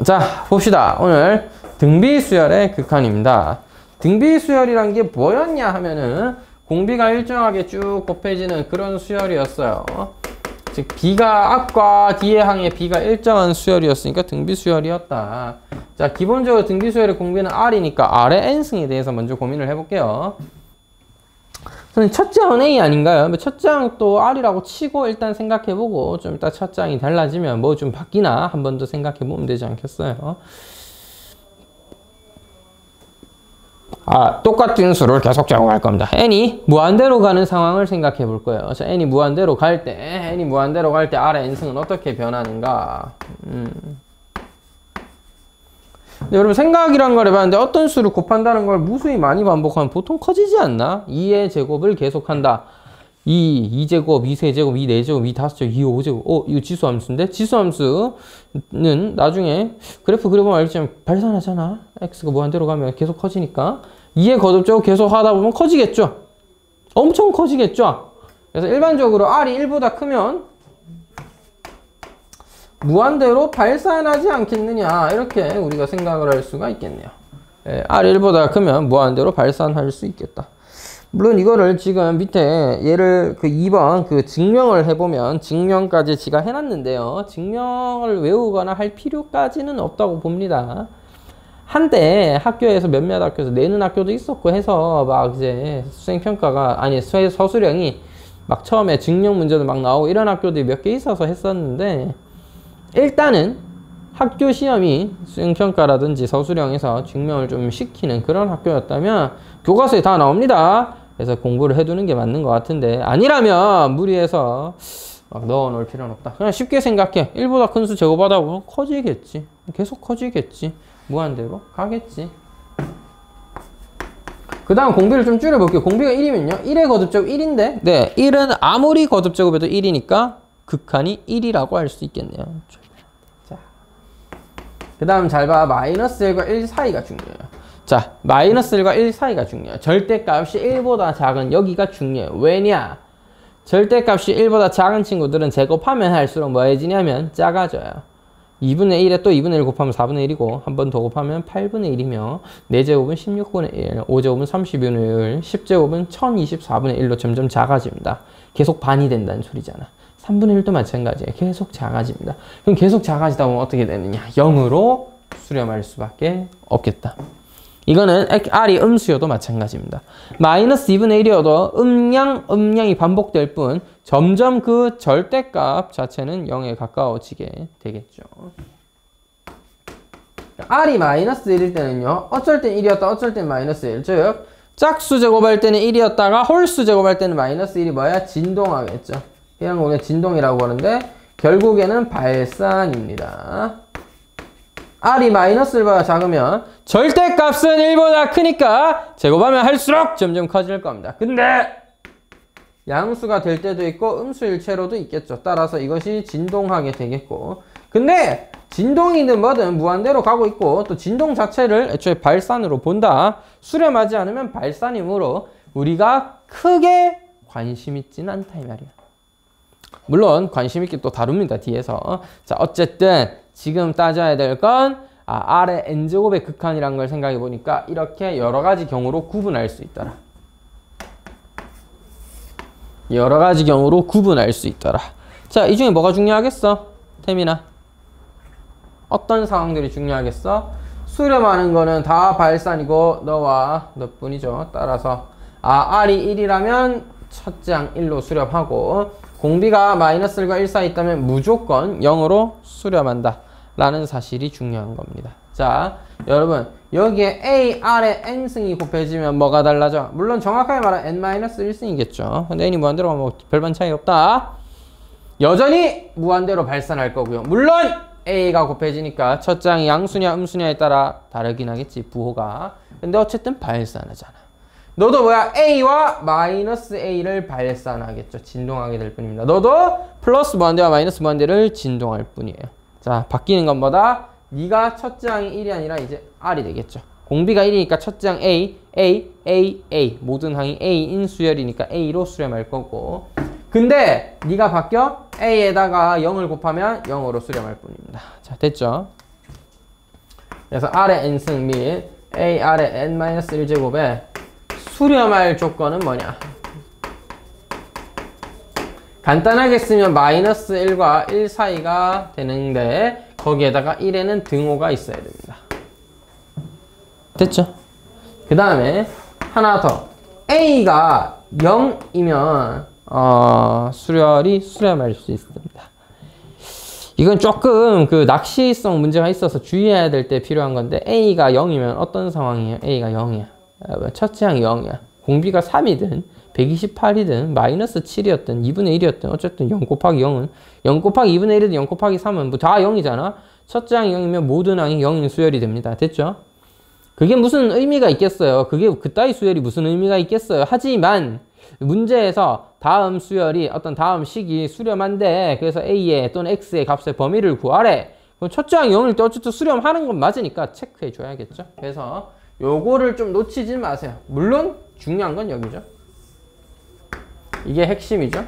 자, 봅시다. 오늘 등비수열의 극한입니다. 등비수열이란 게 뭐였냐 하면은 공비가 일정하게 쭉 곱해지는 그런 수열이었어요. 즉 B가 앞과 뒤의 항의 B가 일정한 수열이었으니까 등비수열이었다. 자, 기본적으로 등비수열의 공비는 R이니까 R의 N승에 대해서 먼저 고민을 해볼게요. 첫 장은 A 아닌가요? 첫 장 또 R이라고 치고 일단 생각해보고 좀 이따 첫 장이 달라지면 뭐 좀 바뀌나 한 번 더 생각해보면 되지 않겠어요? 똑같은 수를 계속 제공할 겁니다. n이 무한대로 가는 상황을 생각해 볼 거예요. 자, n이 무한대로 갈 때 R의 n승은 어떻게 변하는가? 근데 여러분 생각이란 걸 해봤는데 어떤 수를 곱한다는 걸 무수히 많이 반복하면 보통 커지지 않나? 2의 제곱을 계속한다. 2제곱, 2세제곱, 2네제곱, 2다섯제곱, 2, 5제곱. 이거 지수함수인데? 지수함수는 나중에 그래프 그려보면 알겠지만 발산하잖아. x가 무한대로 가면 계속 커지니까. 2의 거듭제곱 계속 하다 보면 커지겠죠? 엄청 커지겠죠? 그래서 일반적으로 R이 1보다 크면 무한대로 발산하지 않겠느냐. 이렇게 우리가 생각을 할 수가 있겠네요. R이 1보다 크면 무한대로 발산할 수 있겠다. 물론 이거를 지금 밑에 얘를 그 2번 그 증명을 해보면 증명까지 지가 해놨는데요. 증명을 외우거나 할 필요까지는 없다고 봅니다. 한때 학교에서 몇몇 학교에서 내는 학교도 있었고 해서 막 이제 수행평가가 아니 서술형이 막 처음에 증명 문제도 막 나오고 이런 학교들이 몇 개 있어서 했었는데 일단은 학교 시험이 수행평가라든지 서술형에서 증명을 좀 시키는 그런 학교였다면 교과서에 다 나옵니다. 그래서 공부를 해두는 게 맞는 것 같은데 아니라면 무리해서 막 넣어놓을 필요는 없다. 그냥 쉽게 생각해. 1보다 큰 수 제곱하다 보면 커지겠지. 계속 커지겠지. 무한대로 가겠지. 그 다음 공비를 좀 줄여볼게요. 공비가 1이면요. 1의 거듭제곱 1인데 네, 1은 아무리 거듭제곱해도 1이니까 극한이 1이라고 할 수 있겠네요. 자, 그 다음 잘 봐. 마이너스 1과 1 사이가 중요해요. 자, 마이너스 1과 1 사이가 중요해요. 절대값이 1보다 작은 여기가 중요해요. 왜냐? 절대값이 1보다 작은 친구들은 제곱하면 할수록 뭐 해지냐면 작아져요. 2분의 1에 또 2분의 1 곱하면 4분의 1이고 한 번 더 곱하면 8분의 1이며 4제곱은 16분의 1, 5제곱은 30분의 1, 10제곱은 1024분의 1로 점점 작아집니다. 계속 반이 된다는 소리잖아. 3분의 1도 마찬가지예요. 계속 작아집니다. 그럼 계속 작아지다 보면 어떻게 되느냐? 0으로 수렴할 수밖에 없겠다. 이거는 R이 음수여도 마찬가지입니다. 마이너스 2분의 1이어도 음량이 반복될 뿐 점점 그 절대값 자체는 0에 가까워지게 되겠죠. R이 마이너스 1일 때는요. 어쩔 땐 1이었다 어쩔 땐 마이너스 1. 즉 짝수 제곱할 때는 1이었다가 홀수 제곱할 때는 마이너스 1이 뭐야? 진동하겠죠. 이런 거 우리가 진동이라고 하는데 결국에는 발산입니다. R이 마이너스 1보다 작으면 절대값은 1보다 크니까 제곱하면 할수록 점점 커질 겁니다. 근데 양수가 될 때도 있고 음수일체로도 있겠죠. 따라서 이것이 진동하게 되겠고 근데 진동이든 뭐든 무한대로 가고 있고 또 진동 자체를 애초에 발산으로 본다. 수렴하지 않으면 발산이므로 우리가 크게 관심 있지는 않다 이 말이야. 물론 관심 있게 또 다룹니다. 뒤에서. 자, 어쨌든 지금 따져야 될 건 R의 n제곱의 극한이라는 걸 생각해 보니까 이렇게 여러 가지 경우로 구분할 수 있더라. 여러 가지 경우로 구분할 수 있더라. 자, 이 중에 뭐가 중요하겠어? 태민아. 어떤 상황들이 중요하겠어? 수렴하는 거는 다 발산이고 너와 너뿐이죠. 따라서 R이 1이라면 첫 장 1로 수렴하고 공비가 마이너스 1과 1 사이 있다면 무조건 0으로 수렴한다. 라는 사실이 중요한 겁니다. 자, 여러분 여기에 A, R의 N승이 곱해지면 뭐가 달라져? 물론 정확하게 말하면 N-1승이겠죠. 근데 N이 무한대로 가면 뭐 별반 차이 없다. 여전히 무한대로 발산할 거고요. 물론 A가 곱해지니까 첫 장이 양수냐 음수냐에 따라 다르긴 하겠지. 부호가. 근데 어쨌든 발산하잖아. 너도 뭐야? A와 마이너스 A를 발산하겠죠. 진동하게 될 뿐입니다. 너도 플러스 무한대와 마이너스 무한대를 진동할 뿐이에요. 자, 바뀌는 건 뭐다? 네가 첫 장이 1이 아니라 이제 R이 되겠죠. 공비가 1이니까 첫 장 A, A, A, A. 모든 항이 A인 수열이니까 A로 수렴할 거고. 근데 네가 바뀌어? A에다가 0을 곱하면 0으로 수렴할 뿐입니다. 자, 됐죠? 그래서 R의 n승 및 AR의 n-1제곱에 수렴할 조건은 뭐냐? 간단하게 쓰면 마이너스 1과 1 사이가 되는데 거기에다가 1에는 등호가 있어야 됩니다. 됐죠? 그 다음에 하나 더. A가 0이면 수렴할 수 있습니다. 이건 조금 그 낚시성 문제가 있어서 주의해야 될 때 필요한 건데 A가 0이면 어떤 상황이에요? A가 0이야. 첫째 항이 0이야. 공비가 3이든 128이든 마이너스 7이었든 2분의 1이었든 어쨌든 0 곱하기 0은 0 곱하기 2분의 1이든 0 곱하기 3은 뭐 다 0이잖아. 첫째 항이 0이면 모든 항이 0인 수열이 됩니다. 됐죠? 그게 무슨 의미가 있겠어요? 그게 그따위 수열이 무슨 의미가 있겠어요? 하지만 문제에서 다음 수열이 어떤 다음 식이 수렴한데 그래서 A의 또는 X의 값의 범위를 구하래. 그럼 첫째 항이 0일 때 어쨌든 수렴하는 건 맞으니까 체크해 줘야겠죠. 그래서 요거를 좀 놓치지 마세요. 물론 중요한 건 여기죠. 이게 핵심이죠.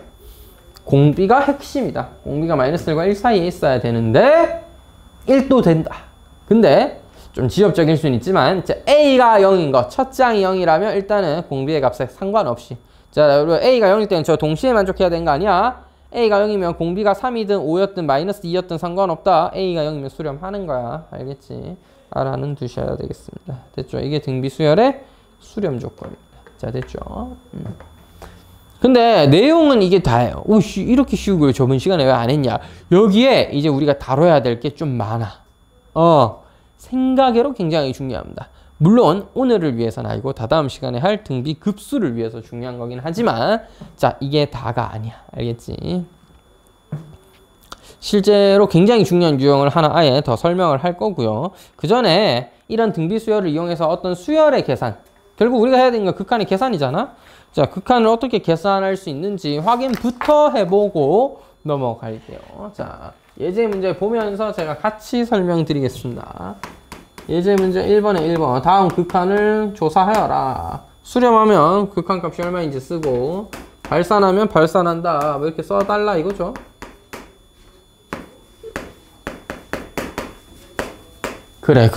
공비가 핵심이다. 공비가 마이너스 1과 1 사이에 있어야 되는데 1도 된다. 근데 좀 지엽적일 수는 있지만 A가 0인 거, 첫째 항이 0이라면 일단은 공비의 값에 상관없이 자, A가 0일 때는 저 동시에 만족해야 되는 거 아니야? A가 0이면 공비가 3이든 5였든 마이너스 2였든 상관없다. A가 0이면 수렴하는 거야. 알겠지? 알아는 두셔야 되겠습니다. 됐죠? 이게 등비 수열의 수렴 조건입니다. 자, 됐죠? 근데 내용은 이게 다예요. 오, 이렇게 쉬운 걸 저번 시간에 왜 안 했냐? 여기에 이제 우리가 다뤄야 될 게 좀 많아. 생각외로 굉장히 중요합니다. 물론 오늘을 위해서는 아니고 다다음 시간에 할 등비 급수를 위해서 중요한 거긴 하지만 자, 이게 다가 아니야. 알겠지? 실제로 굉장히 중요한 유형을 하나 아예 더 설명을 할 거고요. 그 전에 이런 등비 수열을 이용해서 어떤 수열의 계산, 결국 우리가 해야 되는 건 극한의 계산이잖아. 자, 극한을 어떻게 계산할 수 있는지 확인부터 해보고 넘어갈게요. 자, 예제 문제 보면서 제가 같이 설명드리겠습니다. 예제 문제 1번에 1번. 다음 극한을 조사하여라. 수렴하면 극한값이 얼마인지 쓰고 발산하면 발산한다. 뭐 이렇게 써달라 이거죠. 그래.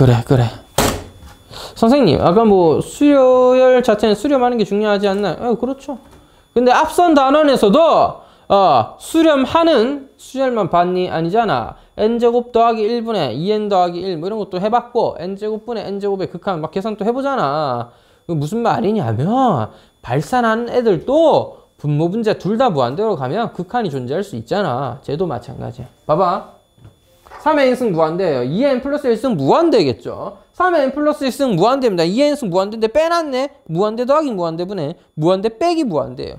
선생님, 아까 뭐 수열 자체는 수렴하는 게 중요하지 않나요? 그렇죠. 근데 앞선 단원에서도 수렴하는 수열만 봤니? 아니잖아. n제곱 더하기 1분의 2n 더하기 1 뭐 이런 것도 해봤고 n제곱분의 n제곱의 극한 막 계산도 해보잖아. 무슨 말이냐면 발산하는 애들도 분모분자 둘 다 무한대로 가면 극한이 존재할 수 있잖아. 쟤도 마찬가지야. 봐봐. 3의 n승 무한대예요. 2n 플러스 1승 무한대겠죠. 3의 n 플러스 1승 무한대입니다. 2n승 무한대인데 빼놨네. 무한대 더하기 무한대분의 무한대 빼기 무한대예요.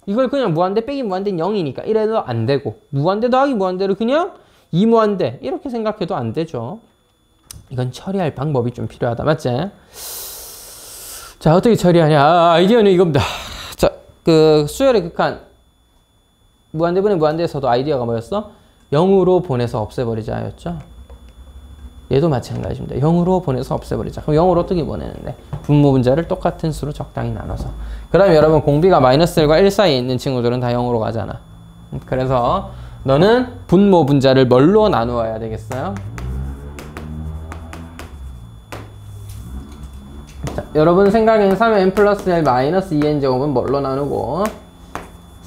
이걸 그냥 무한대 빼기 무한대는 0이니까 이래도 안 되고 무한대 더하기 무한대를 그냥 2무한대 이렇게 생각해도 안 되죠. 이건 처리할 방법이 좀 필요하다. 맞지? 자, 어떻게 처리하냐. 아이디어는 이겁니다. 자, 그 수열의 극한 무한대분의 무한대에서도 아이디어가 뭐였어? 0으로 보내서 없애버리자 였죠. 얘도 마찬가지입니다. 0으로 보내서 없애버리자. 그럼 0으로 어떻게 보내는데? 분모분자를 똑같은 수로 적당히 나눠서. 그 다음에 여러분 공비가 마이너스 1과 1 사이에 있는 친구들은 다 0으로 가잖아. 그래서 너는 분모분자를 뭘로 나누어야 되겠어요? 자, 여러분 생각엔 3의 n 플러스 1 마이너스 2n제곱은 뭘로 나누고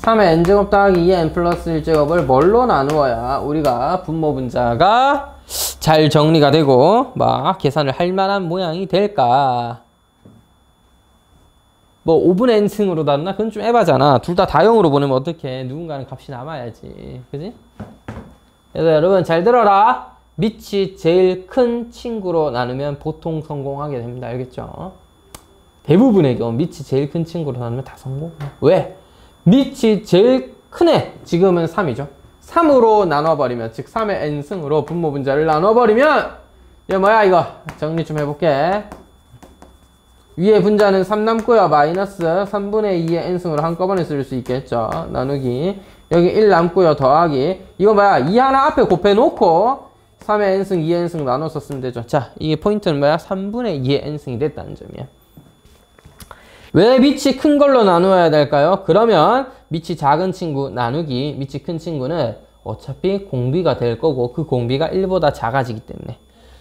3의 n제곱 더하기 2의 n 플러스 1제곱을 뭘로 나누어야 우리가 분모분자가 잘 정리가 되고 막 계산을 할 만한 모양이 될까? 뭐 5분의 n승으로 나누나? 그건 좀 에바잖아. 둘 다 0으로 보내면 어떡해. 누군가는 값이 남아야지. 그지? 그래서 여러분 잘 들어라. 밑이 제일 큰 친구로 나누면 보통 성공하게 됩니다. 알겠죠? 대부분의 경우 밑이 제일 큰 친구로 나누면 다 성공. 왜? 밑이 제일 큰 애. 지금은 3이죠. 3으로 나눠버리면 즉 3의 n승으로 분모분자를 나눠버리면 이게 뭐야 이거. 정리 좀 해볼게. 위에 분자는 3 남고요. 마이너스 3분의 2의 n승으로 한꺼번에 쓸 수 있겠죠. 나누기. 여기 1 남고요. 더하기. 이거 뭐야? 2 하나 앞에 곱해놓고 3의 n승, 2의 n승 나눠서 쓰면 되죠. 자, 이게 포인트는 뭐야? 3분의 2의 n승이 됐다는 점이야. 왜 밑이 큰 걸로 나누어야 될까요? 그러면 밑이 작은 친구 나누기 밑이 큰 친구는 어차피 공비가 될 거고 그 공비가 1보다 작아지기 때문에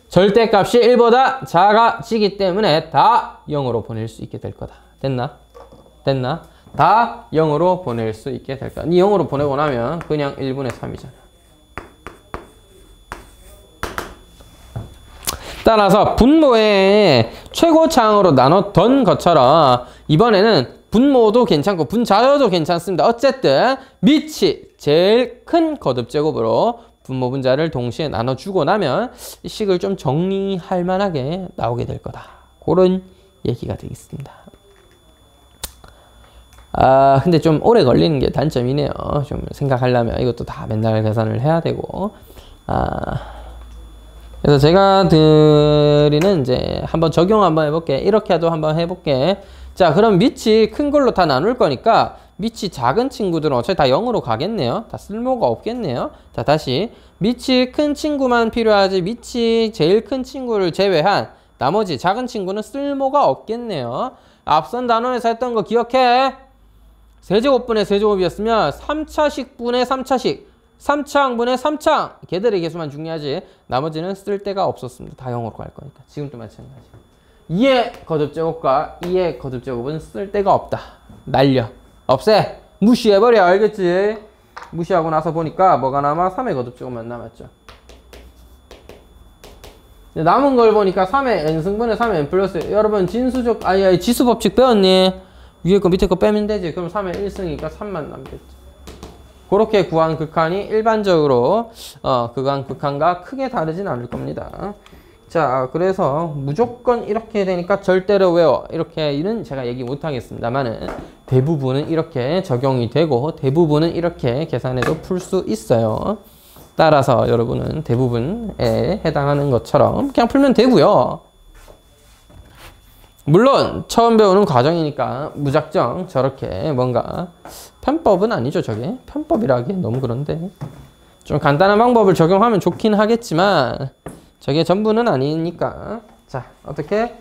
절대값이 1보다 작아지기 때문에 다 0으로 보낼 수 있게 될 거다. 됐나? 됐나? 다 0으로 보낼 수 있게 될 거다. 이 0으로 보내고 나면 그냥 1분의 3이잖아. 따라서 분모의 최고차항으로 나눴던 것처럼 이번에는 분모도 괜찮고 분자여도 괜찮습니다. 어쨌든 밑이 제일 큰 거듭제곱으로 분모 분자를 동시에 나눠주고 나면 이 식을 좀 정리할 만하게 나오게 될 거다. 그런 얘기가 되겠습니다. 아, 근데 좀 오래 걸리는 게 단점이네요. 좀 생각하려면 이것도 다 맨날 계산을 해야 되고. 그래서 제가 드리는 이제 한번 적용 한번 해볼게. 이렇게도 한번 해볼게. 자, 그럼 밑이 큰 걸로 다 나눌 거니까 밑이 작은 친구들은 어차피 다 0으로 가겠네요. 다 쓸모가 없겠네요. 자, 다시 밑이 큰 친구만 필요하지 밑이 제일 큰 친구를 제외한 나머지 작은 친구는 쓸모가 없겠네요. 앞선 단원에서 했던 거 기억해. 세제곱분의 세제곱이었으면 3차식 분의 3차식 3차항분의 3차항 걔들의 개수만 중요하지 나머지는 쓸 데가 없었습니다. 다 0으로 갈 거니까. 지금도 마찬가지. 2의 거듭제곱과 2의 거듭제곱은 쓸 데가 없다. 날려. 없애. 무시해버려. 알겠지? 무시하고 나서 보니까 뭐가 남아? 3의 거듭제곱만 남았죠. 남은 걸 보니까 3의 n승분의 3의 n 플러스 여러분 진수적 지수법칙 배웠니? 위에 거 밑에 거 빼면 되지. 그럼 3의 1승이니까 3만 남겠지. 그렇게 구한 극한이 일반적으로 구한 극한과 크게 다르진 않을 겁니다. 자, 그래서 무조건 이렇게 되니까 절대로 외워. 이렇게는 제가 얘기 못 하겠습니다만은 대부분은 이렇게 적용이 되고 대부분은 이렇게 계산해도 풀 수 있어요. 따라서 여러분은 대부분에 해당하는 것처럼 그냥 풀면 되고요. 물론 처음 배우는 과정이니까 무작정 저렇게 뭔가 편법은 아니죠. 저게 편법이라 하기엔 너무 그런데 좀 간단한 방법을 적용하면 좋긴 하겠지만 저게 전부는 아니니까. 자, 어떻게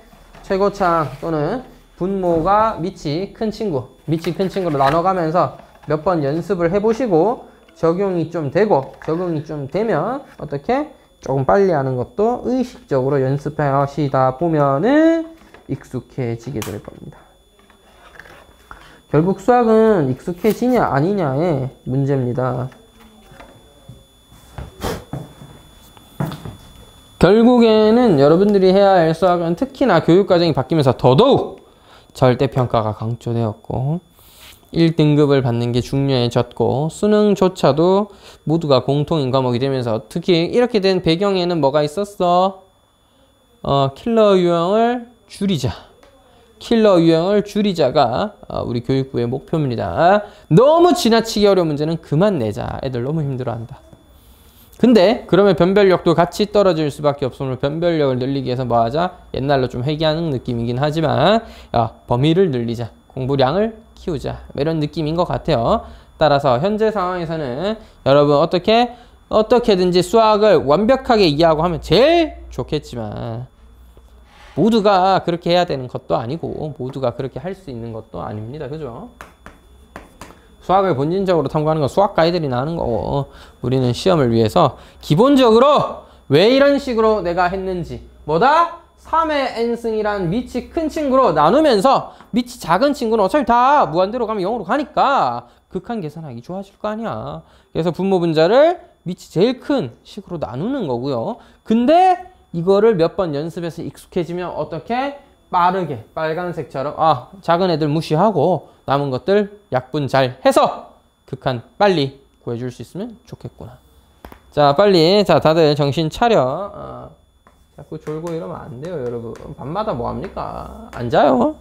최고차항 또는 분모가 밑이 큰 친구로 나눠가면서 몇 번 연습을 해보시고 적용이 좀 되고 적용이 좀 되면 어떻게 조금 빨리 하는 것도 의식적으로 연습하시다 보면은 익숙해지게 될 겁니다. 결국 수학은 익숙해지냐 아니냐의 문제입니다. 결국에는 여러분들이 해야 할 수학은 특히나 교육과정이 바뀌면서 더더욱 절대평가가 강조되었고 1등급을 받는 게 중요해졌고 수능조차도 모두가 공통인 과목이 되면서 특히 이렇게 된 배경에는 뭐가 있었어? 킬러 유형을 줄이자. 킬러 유형을 줄이자가 우리 교육부의 목표입니다. 너무 지나치게 어려운 문제는 그만 내자. 애들 너무 힘들어한다. 근데 그러면 변별력도 같이 떨어질 수밖에 없으므로 변별력을 늘리기 위해서 뭐 하자? 옛날로 좀 회귀하는 느낌이긴 하지만 범위를 늘리자. 공부량을 키우자. 이런 느낌인 것 같아요. 따라서 현재 상황에서는 여러분 어떻게든지 수학을 완벽하게 이해하고 하면 제일 좋겠지만 모두가 그렇게 해야 되는 것도 아니고 모두가 그렇게 할 수 있는 것도 아닙니다. 그죠? 수학을 본진적으로 탐구하는 건 수학과 애들이 나는 거고 우리는 시험을 위해서 기본적으로 왜 이런 식으로 내가 했는지 뭐다? 3의 n승이란 밑이 큰 친구로 나누면서 밑이 작은 친구는 어차피 다 무한대로 가면 0으로 가니까 극한 계산하기 좋아질 거 아니야. 그래서 분모 분자를 밑이 제일 큰 식으로 나누는 거고요. 근데 이거를 몇 번 연습해서 익숙해지면 어떻게? 빠르게 빨간색처럼 작은 애들 무시하고 남은 것들 약분 잘 해서 극한 빨리 구해줄 수 있으면 좋겠구나. 자, 빨리 다들 정신 차려. 자꾸 졸고 이러면 안 돼요, 여러분. 밤마다 뭐 합니까? 안 자요?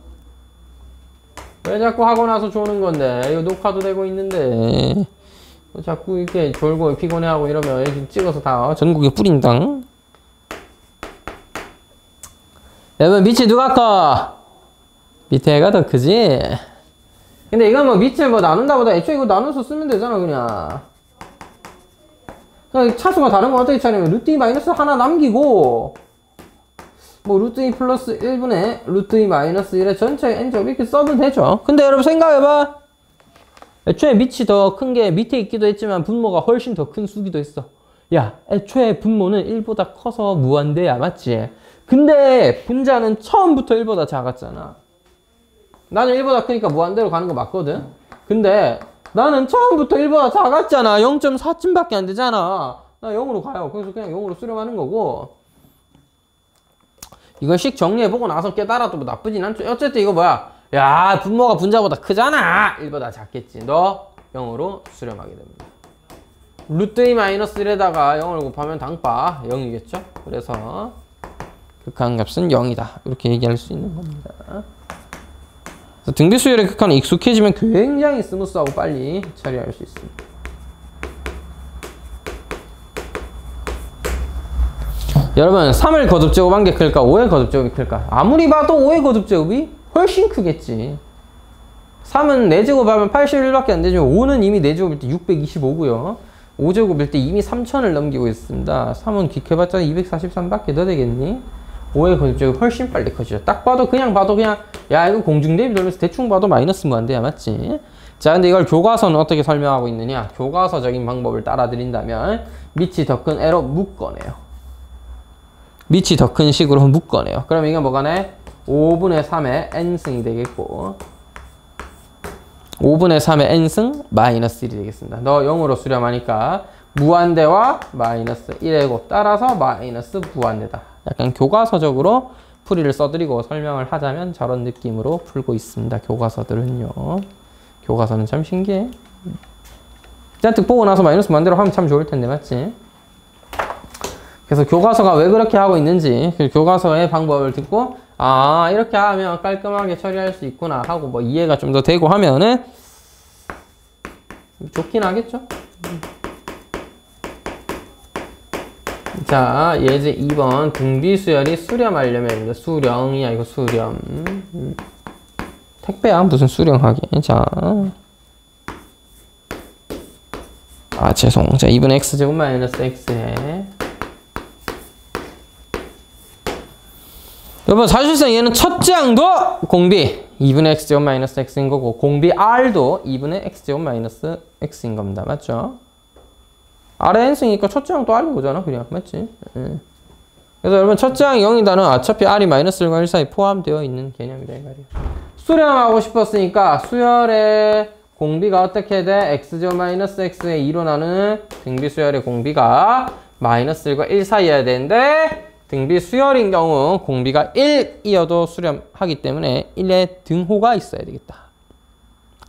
왜 자꾸 하고 나서 조는 건데? 이거 녹화도 되고 있는데 자꾸 이렇게 졸고 피곤해하고 이러면 이렇게 찍어서 다 전국에 뿌린다. 여러분 밑이 누가 커? 밑에 애가 더 크지? 근데 이건 뭐 밑을 뭐 나눈다보다 애초에 이거 나눠서 쓰면 되잖아 그냥. 차수가 다른 건 어떻게 차리면 루트 2 마이너스 하나 남기고 뭐 루트 2 플러스 1분의 루트 2 마이너스 1의 전체 n제곱 이렇게 써도 되죠. 근데 여러분 생각해봐. 애초에 밑이 더 큰 게 밑에 있기도 했지만 분모가 훨씬 더 큰 수기도 했어. 야, 애초에 분모는 1보다 커서 무한대야, 맞지? 근데 분자는 처음부터 1보다 작았잖아. 나는 1보다 크니까 무한대로 가는 거 맞거든? 근데 나는 처음부터 1보다 작았잖아. 0.4쯤밖에 안 되잖아. 나 0으로 가요. 그래서 그냥 0으로 수렴하는 거고. 이건 식 정리해보고 나서 깨달아도 뭐 나쁘진 않죠. 어쨌든 이거 뭐야? 야, 분모가 분자보다 크잖아. 1보다 작겠지. 너 0으로 수렴하게 됩니다. 루트 2 마이너스 1에다가 0을 곱하면 당파 0이겠죠? 그래서 극한값은 0이다. 이렇게 얘기할 수 있는 겁니다. 등비수열의 극한은 익숙해지면 굉장히 스무스하고 빨리 처리할 수 있습니다. 여러분, 3의 거듭제곱 한 개 클까? 5의 거듭제곱이 클까? 아무리 봐도 5의 거듭제곱이 훨씬 크겠지. 3은 4제곱하면 81밖에 안 되지만 5는 이미 4제곱일 때 625고요. 5제곱일 때 이미 3000을 넘기고 있습니다. 3은 기켜봤자 243밖에 더 되겠니? 5의 거듭제곱이 훨씬 빨리 커지죠. 딱 봐도 그냥 야, 이거 공중대비 돌면서 대충 봐도 마이너스 무한대야, 맞지? 자, 근데 이걸 교과서는 어떻게 설명하고 있느냐? 교과서적인 방법을 따라드린다면 밑이 더 큰 애로 묶어내요. 밑이 더 큰 식으로 묶어내요. 그럼 이게 뭐가네? 5분의 3의 n승이 되겠고 5분의 3의 n승 마이너스 1이 되겠습니다. 너 0으로 수렴하니까 무한대와 마이너스 1의 곱 따라서 마이너스 무한대다. 약간 교과서적으로 풀이를 써드리고 설명을 하자면 저런 느낌으로 풀고 있습니다. 교과서들은요. 교과서는 참 신기해. 잔뜩 보고 나서 마이너스 무한대로 하면 참 좋을 텐데, 맞지? 그래서 교과서가 왜 그렇게 하고 있는지 그 교과서의 방법을 듣고 아, 이렇게 하면 깔끔하게 처리할 수 있구나 하고 뭐 이해가 좀 더 되고 하면은 좋긴 하겠죠. 자, 예제 2번 등비수열이 수렴하려면 수령이야. 이거 수렴. 택배야 무슨 수령하게. 자, 아 죄송. 자, 2분의 x제곱 마이너스 x에 여러분, 사실상 얘는 첫째 항도 공비 2분의 x제곱 마이너스 x인 거고 공비 r도 2분의 x제곱 마이너스 x인 겁니다. 맞죠? r의 n승이니까 첫째 항도 r인 거잖아. 그냥 맞지? 그래서 여러분 첫째 항이 0이다는 어차피 r이 마이너스 1과 1 사이 포함되어 있는 개념이다 이 말이야. 수렴하고 싶었으니까 수열의 공비가 어떻게 돼? x제곱 마이너스 x의 2로 나누는 등비수열의 공비가 마이너스 1과 1 사이여야 되는데 등비 수열인 경우 공비가 1이어도 수렴하기 때문에 1의 등호가 있어야 되겠다.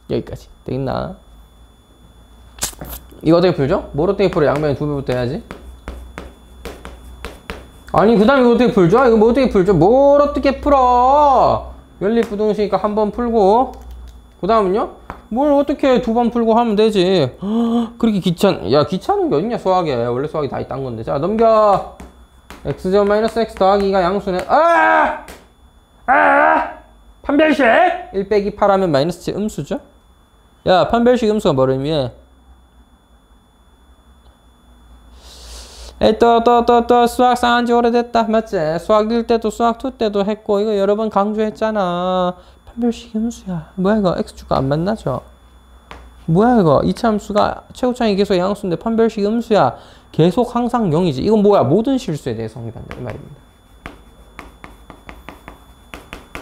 여기까지. 되겠나? 이거 어떻게 풀죠? 뭘 어떻게 풀어? 양변에 2배부터 해야지. 아니, 그 다음에 이거 어떻게 풀죠? 이거 뭐 어떻게 풀죠? 뭘 어떻게 풀어? 연립부등식이니까 한 번 풀고 그 다음은요? 뭘 어떻게 2번 풀고 하면 되지. 그렇게 귀찮은 게 어딨냐 수학에. 원래 수학이 다 있단 건데. 자, 넘겨. x제곱 마이너스 x 더하기가 양수네. 판별식 1 빼기 8 하면 마이너스 7 음수죠? 야, 판별식 음수가 뭐를 의미해? 또 수학 상한 지 오래됐다. 맞지? 수학 1 때도 수학 2 때도 했고 이거 여러 번 강조했잖아. 판별식 음수야. 뭐야 이거? x축과 안 만나죠? 뭐야 이거? 이차함수가 최고차항이 계속 양수인데 판별식 음수야. 계속 항상 0이지. 이건 뭐야? 모든 실수에 대해 성립한다 이 말입니다.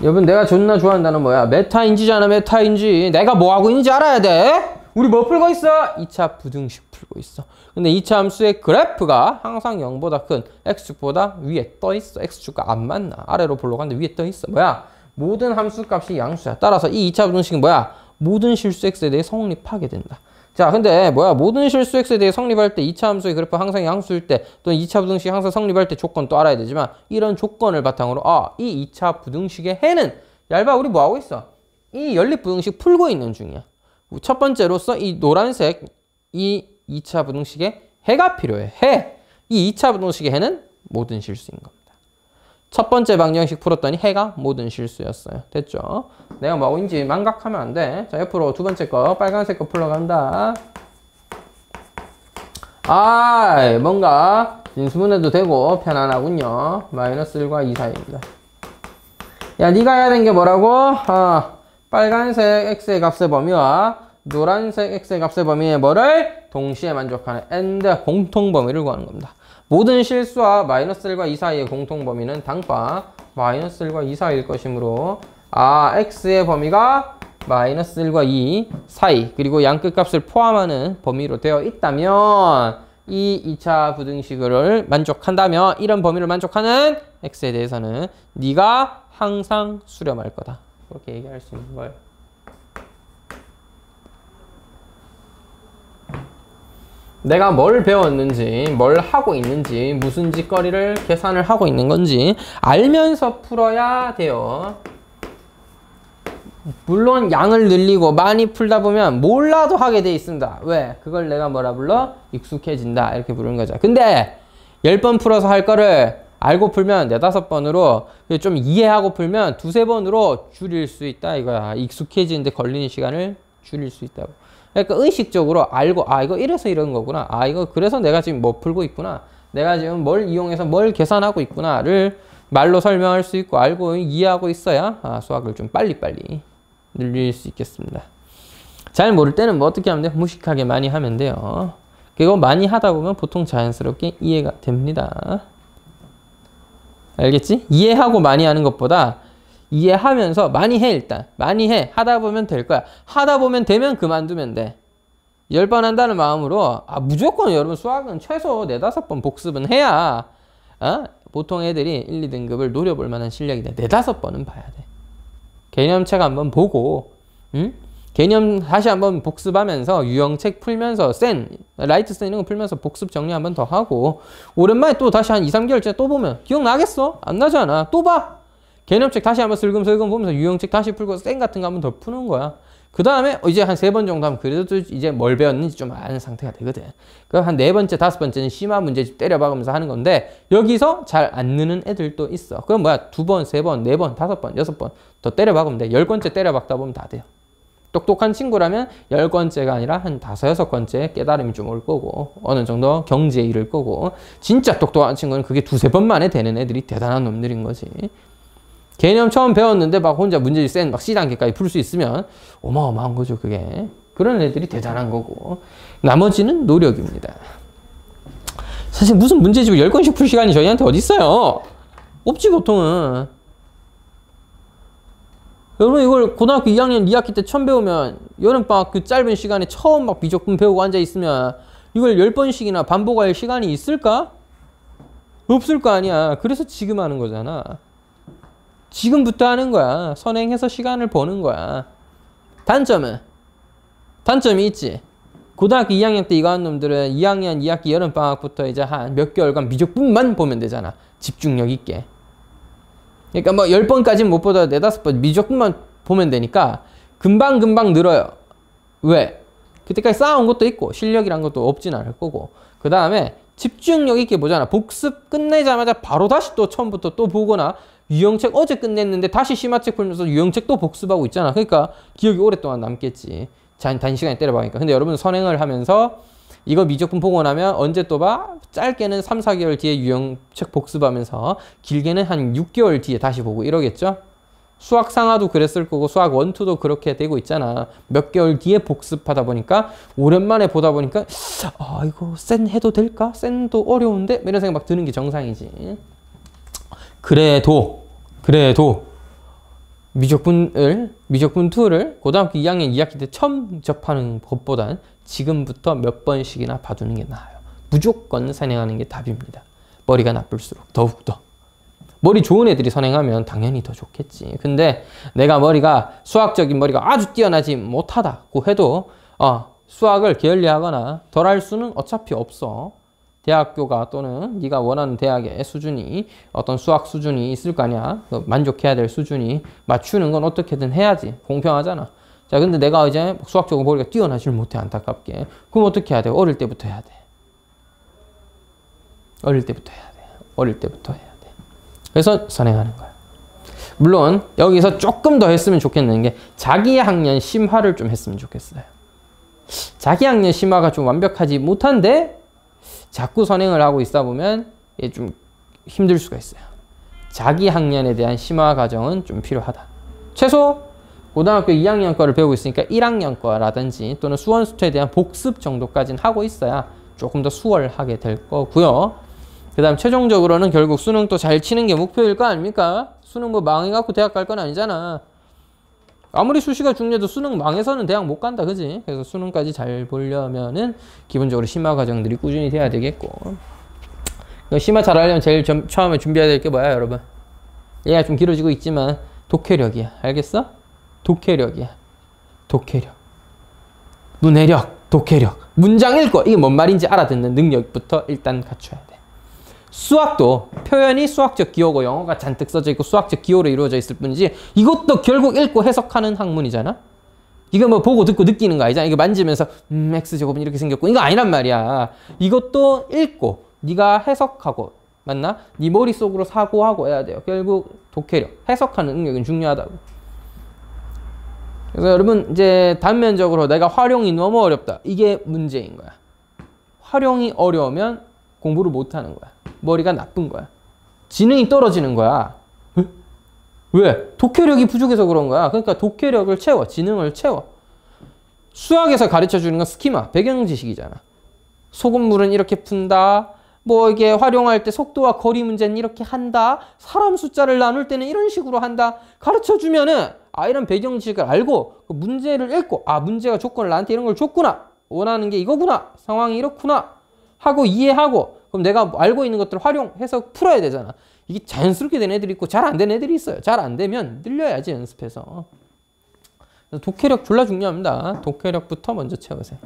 여러분, 내가 존나 좋아한다는 뭐야? 메타인지잖아. 메타인지. 내가 뭐 하고 있는지 알아야 돼. 우리 뭐 풀고 있어? 2차 부등식 풀고 있어. 근데 2차 함수의 그래프가 항상 0보다 큰 x축보다 위에 떠 있어. x축과 안 만나. 아래로 볼로 가는데 위에 떠 있어. 뭐야? 모든 함수 값이 양수야. 따라서 이 2차 부등식은 뭐야? 모든 실수 x에 대해 성립하게 된다. 자, 근데 뭐야? 모든 실수 x에 대해 성립할 때 2차 함수의 그래프 항상 양수일 때 또는 2차 부등식 항상 성립할 때 조건 또 알아야 되지만 이런 조건을 바탕으로 이 2차 부등식의 해는 얇아. 우리 뭐 하고 있어? 이 연립 부등식 풀고 있는 중이야. 첫 번째로서 이 노란색 이 2차 부등식의 해가 필요해. 해. 이 2차 부등식의 해는 모든 실수인 겁니다. 첫 번째 방정식 풀었더니 해가 모든 실수였어요. 됐죠? 내가 뭐 하고있는지 망각하면 안 돼. 자, 옆으로 두 번째 거 빨간색 거 풀러간다. 뭔가 인수분해도 되고 편안하군요. 마이너스 1과 2 사이입니다. 야, 네가 해야 되는 게 뭐라고? 빨간색 x의 값의 범위와 노란색 x의 값의 범위에 뭐를? 동시에 만족하는 and 공통 범위를 구하는 겁니다. 모든 실수와 마이너스 1과 2 사이의 공통 범위는 당파 마이너스 1과 2 사이일 것이므로 x의 범위가 마이너스 1과 2 사이 그리고 양끝값을 포함하는 범위로 되어 있다면 이 2차 부등식을 만족한다면 이런 범위를 만족하는 x에 대해서는 네가 항상 수렴할 거다. 그렇게 얘기할 수 있는 거예요. 내가 뭘 배웠는지, 뭘 하고 있는지, 무슨 짓거리를 계산을 하고 있는 건지 알면서 풀어야 돼요. 물론 양을 늘리고 많이 풀다 보면 몰라도 하게 돼 있습니다. 왜? 그걸 내가 뭐라 불러? 익숙해진다. 이렇게 부르는 거죠. 근데 10번 풀어서 할 거를 알고 풀면 4-5번으로 좀 이해하고 풀면 2-3번으로 줄일 수 있다 이거야. 익숙해지는데 걸리는 시간을 줄일 수 있다고. 그러니까 의식적으로 알고 이거 이래서 이런 거구나. 이거 그래서 내가 지금 뭐 풀고 있구나. 내가 지금 뭘 이용해서 뭘 계산하고 있구나를 말로 설명할 수 있고 알고 이해하고 있어야 수학을 좀 빨리빨리 늘릴 수 있겠습니다. 잘 모를 때는 뭐 어떻게 하면 돼요? 무식하게 많이 하면 돼요. 그리고 많이 하다 보면 보통 자연스럽게 이해가 됩니다. 알겠지? 이해하고 많이 하는 것보다 이해하면서 많이 해 일단. 많이 해. 하다 보면 될 거야. 하다 보면 되면 그만두면 돼. 10번 한다는 마음으로 무조건 여러분 수학은 최소 4-5번 복습은 해야 보통 애들이 1, 2등급을 노려볼 만한 실력이다. 4-5번은 봐야 돼. 개념책 한번 보고 개념 다시 한번 복습하면서 유형책 풀면서 라이트 센 이런 거 풀면서 복습 정리 한번 더 하고 오랜만에 또 다시 한 2-3개월째 또 보면 기억나겠어? 안 나잖아. 또 봐. 개념책 다시 한번 슬금슬금 보면서 유형책 다시 풀고 센 같은 거 한번 더 푸는 거야. 그 다음에 이제 한 3번 정도 하면 그래도 이제 뭘 배웠는지 좀 아는 상태가 되거든. 그럼 한 4번째, 5번째는 심화 문제집 때려박으면서 하는 건데 여기서 잘 안 느는 애들도 있어. 그럼 뭐야? 2번, 3번, 4번, 5번, 6번 더 때려박으면 돼. 10번째 때려박다 보면 다 돼요. 똑똑한 친구라면 10번째가 아니라 한 5-6번째 깨달음이 좀 올 거고 어느 정도 경지에 이를 거고 진짜 똑똑한 친구는 그게 2-3번 만에 되는 애들이 대단한 놈들인 거지. 개념 처음 배웠는데 막 혼자 문제집 막 C단계까지 풀 수 있으면 어마어마한 거죠, 그게. 그런 애들이 대단한 거고. 나머지는 노력입니다. 사실 무슨 문제집을 10권씩 풀 시간이 저희한테 어디 있어요? 없지, 보통은. 여러분, 이걸 고등학교 2학년 2학기 때 처음 배우면 여름방학 그 짧은 시간에 처음 막 미적분 배우고 앉아있으면 이걸 10번씩이나 반복할 시간이 있을까? 없을 거 아니야. 그래서 지금 하는 거잖아. 지금부터 하는 거야. 선행해서 시간을 버는 거야. 단점이 있지. 고등학교 2학년 때 이거 한 놈들은 2학년 2학기 여름방학부터 이제 한 몇 개월간 미적분만 보면 되잖아. 집중력 있게. 그러니까 뭐 10번까지는 못 보다 4-5번 미적분만 보면 되니까 금방 늘어요. 왜? 그때까지 쌓아온 것도 있고 실력이란 것도 없진 않을 거고 그 다음에 집중력 있게 보잖아. 복습 끝내자마자 바로 다시 또 처음부터 또 보거나 유형책 어제 끝냈는데 다시 심화책 풀면서 유형책 또 복습하고 있잖아. 그러니까 기억이 오랫동안 남겠지. 단시간에 때려박으니까. 근데 여러분 선행을 하면서 이거 미적분 보고 나면 언제 또 봐? 짧게는 3-4개월 뒤에 유형책 복습하면서 길게는 한 6개월 뒤에 다시 보고 이러겠죠? 수학 상하도 그랬을 거고 수학 1, 2도 그렇게 되고 있잖아. 몇 개월 뒤에 복습하다 보니까 오랜만에 보다 보니까 이거 센 해도 될까? 센도 어려운데? 이런 생각 막 드는 게 정상이지. 그래도 미적분 2를 고등학교 2학년 2학기 때 처음 접하는 것보단 지금부터 몇 번씩이나 봐두는 게 나아요. 무조건 선행하는 게 답입니다. 머리가 나쁠수록 더욱더. 머리 좋은 애들이 선행하면 당연히 더 좋겠지. 근데 내가 수학적인 머리가 아주 뛰어나지 못하다고 해도 수학을 게을리하거나 덜 할 수는 어차피 없어. 대학교가 또는 네가 원하는 대학의 수준이 어떤 수학 수준이 있을 거 아니야. 만족해야 될 수준이 맞추는 건 어떻게든 해야지. 공평하잖아. 자, 근데 내가 이제 수학적으로 머리가 뛰어나질 못해 안타깝게. 그럼 어떻게 해야 돼? 어릴 때부터 해야 돼. 어릴 때부터 해야 돼. 그래서 선행하는 거야. 물론 여기서 조금 더 했으면 좋겠는 게 자기학년 심화를 좀 했으면 좋겠어요. 자기학년 심화가 좀 완벽하지 못한데 자꾸 선행을 하고 있다 보면 좀 힘들 수가 있어요. 자기 학년에 대한 심화 과정은 좀 필요하다. 최소 고등학교 2학년 거를 배우고 있으니까 1학년 거라든지 또는 수원수투에 대한 복습 정도까지는 하고 있어야 조금 더 수월하게 될 거고요. 그 다음 최종적으로는 결국 수능도 잘 치는 게 목표일 거 아닙니까? 수능 뭐 망해갖고 대학 갈 건 아니잖아. 아무리 수시가 중요해도 수능 망해서는 대학 못 간다, 그지? 그래서 수능까지 잘 보려면은 기본적으로 심화 과정들이 꾸준히 돼야 되겠고. 심화 잘하려면 제일 처음에 준비해야 될 게 뭐야, 여러분? 얘가 좀 길어지고 있지만 독해력이야. 알겠어? 독해력이야. 독해력. 문해력, 독해력. 문장 읽고 이게 뭔 말인지 알아듣는 능력부터 일단 갖춰야 돼. 수학도 표현이 수학적 기호고 영어가 잔뜩 써져 있고 수학적 기호로 이루어져 있을 뿐이지 이것도 결국 읽고 해석하는 학문이잖아. 이거 뭐 보고 듣고 느끼는 거 아니잖아. 이거 만지면서 x제곱은 이렇게 생겼고 이거 아니란 말이야. 이것도 읽고 네가 해석하고 맞나? 네 머릿속으로 사고하고 해야 돼요. 결국 독해력, 해석하는 능력은 중요하다고. 그래서 여러분 이제 단면적으로 내가 활용이 너무 어렵다. 이게 문제인 거야. 활용이 어려우면 공부를 못하는 거야. 머리가 나쁜 거야. 지능이 떨어지는 거야. 왜? 독해력이 부족해서 그런 거야. 그러니까 독해력을 채워. 지능을 채워. 수학에서 가르쳐주는 건 스키마, 배경 지식이잖아. 소금물은 이렇게 푼다. 뭐 이게 활용할 때 속도와 거리 문제는 이렇게 한다. 사람 숫자를 나눌 때는 이런 식으로 한다. 가르쳐주면은 이런 배경 지식을 알고 그 문제를 읽고 문제가 조건을 나한테 이런 걸 줬구나. 원하는 게 이거구나. 상황이 이렇구나. 하고 이해하고 그럼 내가 알고 있는 것들을 활용해서 풀어야 되잖아. 이게 자연스럽게 된 애들이 있고 잘 안 된 애들이 있어요. 잘 안 되면 늘려야지 연습해서. 그래서 독해력 졸라 중요합니다. 독해력부터 먼저 채우세요.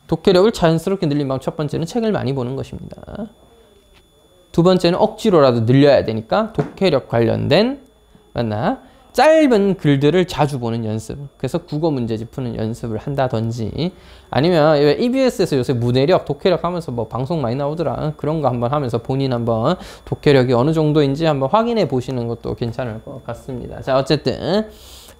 독해력을 자연스럽게 늘린 방법 첫 번째는 책을 많이 보는 것입니다. 두 번째는 억지로라도 늘려야 되니까 독해력 관련된 짧은 글들을 자주 보는 연습. 그래서 국어 문제집 푸는 연습을 한다든지 아니면 EBS에서 요새 문해력, 독해력 하면서 뭐 방송 많이 나오더라. 그런 거 한번 하면서 본인 한번 독해력이 어느 정도인지 한번 확인해 보시는 것도 괜찮을 것 같습니다. 자, 어쨌든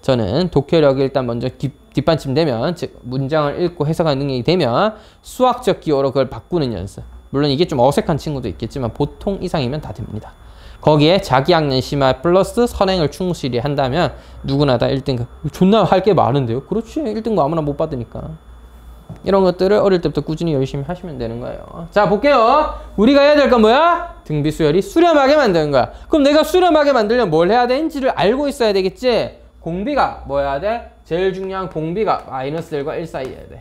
저는 독해력이 일단 먼저 뒷받침 되면 즉 문장을 읽고 해석하는 능력이 되면 수학적 기호로 그걸 바꾸는 연습. 물론 이게 좀 어색한 친구도 있겠지만 보통 이상이면 다 됩니다. 거기에 자기학년 심화 플러스 선행을 충실히 한다면 누구나 다 1등급. 존나 할 게 많은데요. 그렇지. 1등급 아무나 못 받으니까. 이런 것들을 어릴 때부터 꾸준히 열심히 하시면 되는 거예요. 자, 볼게요. 우리가 해야 될 건 뭐야? 등비 수열이 수렴하게 만드는 거야. 그럼 내가 수렴하게 만들려면 뭘 해야 되는지를 알고 있어야 되겠지? 공비가 뭐 해야 돼? 제일 중요한 공비가 마이너스 1과 1 사이여야 돼.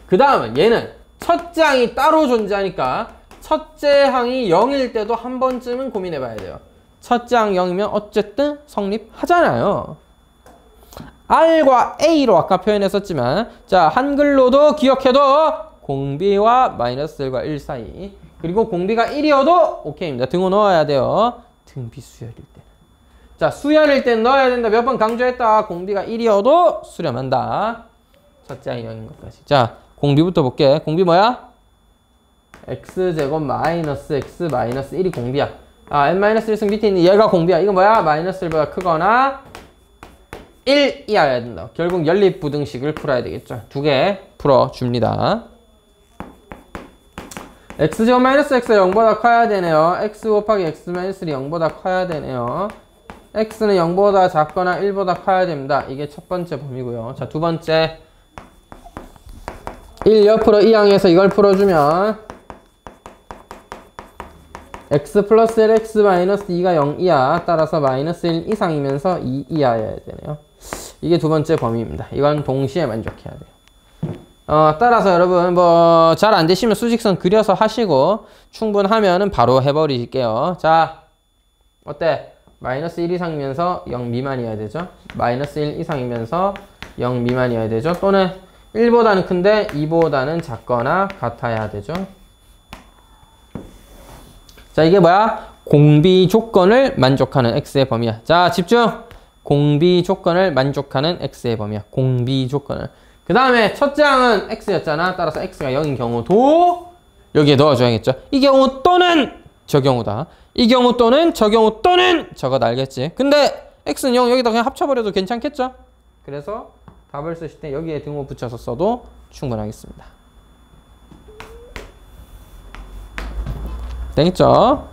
그 다음은 얘는 첫째 항이 따로 존재하니까 첫째 항이 0일 때도 한 번쯤은 고민해 봐야 돼요. 첫째 항 0이면 어쨌든 성립하잖아요. R과 A로 아까 표현했었지만 자, 한글로도 기억해도 공비와 마이너스 1과 1 사이. 그리고 공비가 1이어도 오케이입니다. 등호 넣어야 돼요. 등비 수열일 때는. 자, 수열일 땐 넣어야 된다. 몇 번 강조했다. 공비가 1이어도 수렴한다. 첫째 항이 0인 것까지. 자, 공비부터 볼게. 공비 뭐야? x제곱 마이너스 x 마이너스 1이 공비야. n-1승 밑에 있는 얘가 공비야. 이거 뭐야? 마이너스 1보다 크거나 1 이하여야 된다. 결국 연립부등식을 풀어야 되겠죠. 두 개 풀어줍니다. x제곱 마이너스 x가 0보다 커야 되네요. x 곱하기 x 마이너스 1이 0보다 커야 되네요. x는 0보다 작거나 1보다 커야 됩니다. 이게 첫 번째 범위고요. 자, 두 번째 1 옆으로 이 항에서 이걸 풀어주면 x 플러스 1 x 마이너스 2가 0 이하 따라서 마이너스 1 이상이면서 2 이하여야 되네요. 이게 두 번째 범위입니다. 이건 동시에 만족해야 돼요. 따라서 여러분 뭐 잘 안 되시면 수직선 그려서 하시고 충분하면은 바로 해버리실게요. 자, 어때? 마이너스 1 이상이면서 0 미만이어야 되죠. 마이너스 1 이상이면서 0 미만이어야 되죠. 또는 1보다는 큰데 2보다는 작거나 같아야 되죠. 자, 이게 뭐야? 공비 조건을 만족하는 x의 범위야. 자, 집중! 공비 조건을 만족하는 x의 범위야. 공비 조건을. 그 다음에 첫째 항은 x였잖아. 따라서 x가 0인 경우도 여기에 넣어줘야겠죠. 이 경우 또는 저 경우다. 이 경우 또는 저 경우 또는 저거 알겠지? 근데 x는 0 여기다 그냥 합쳐버려도 괜찮겠죠? 그래서 답을 쓰실 때 여기에 등호 붙여서 써도 충분하겠습니다. 되겠죠?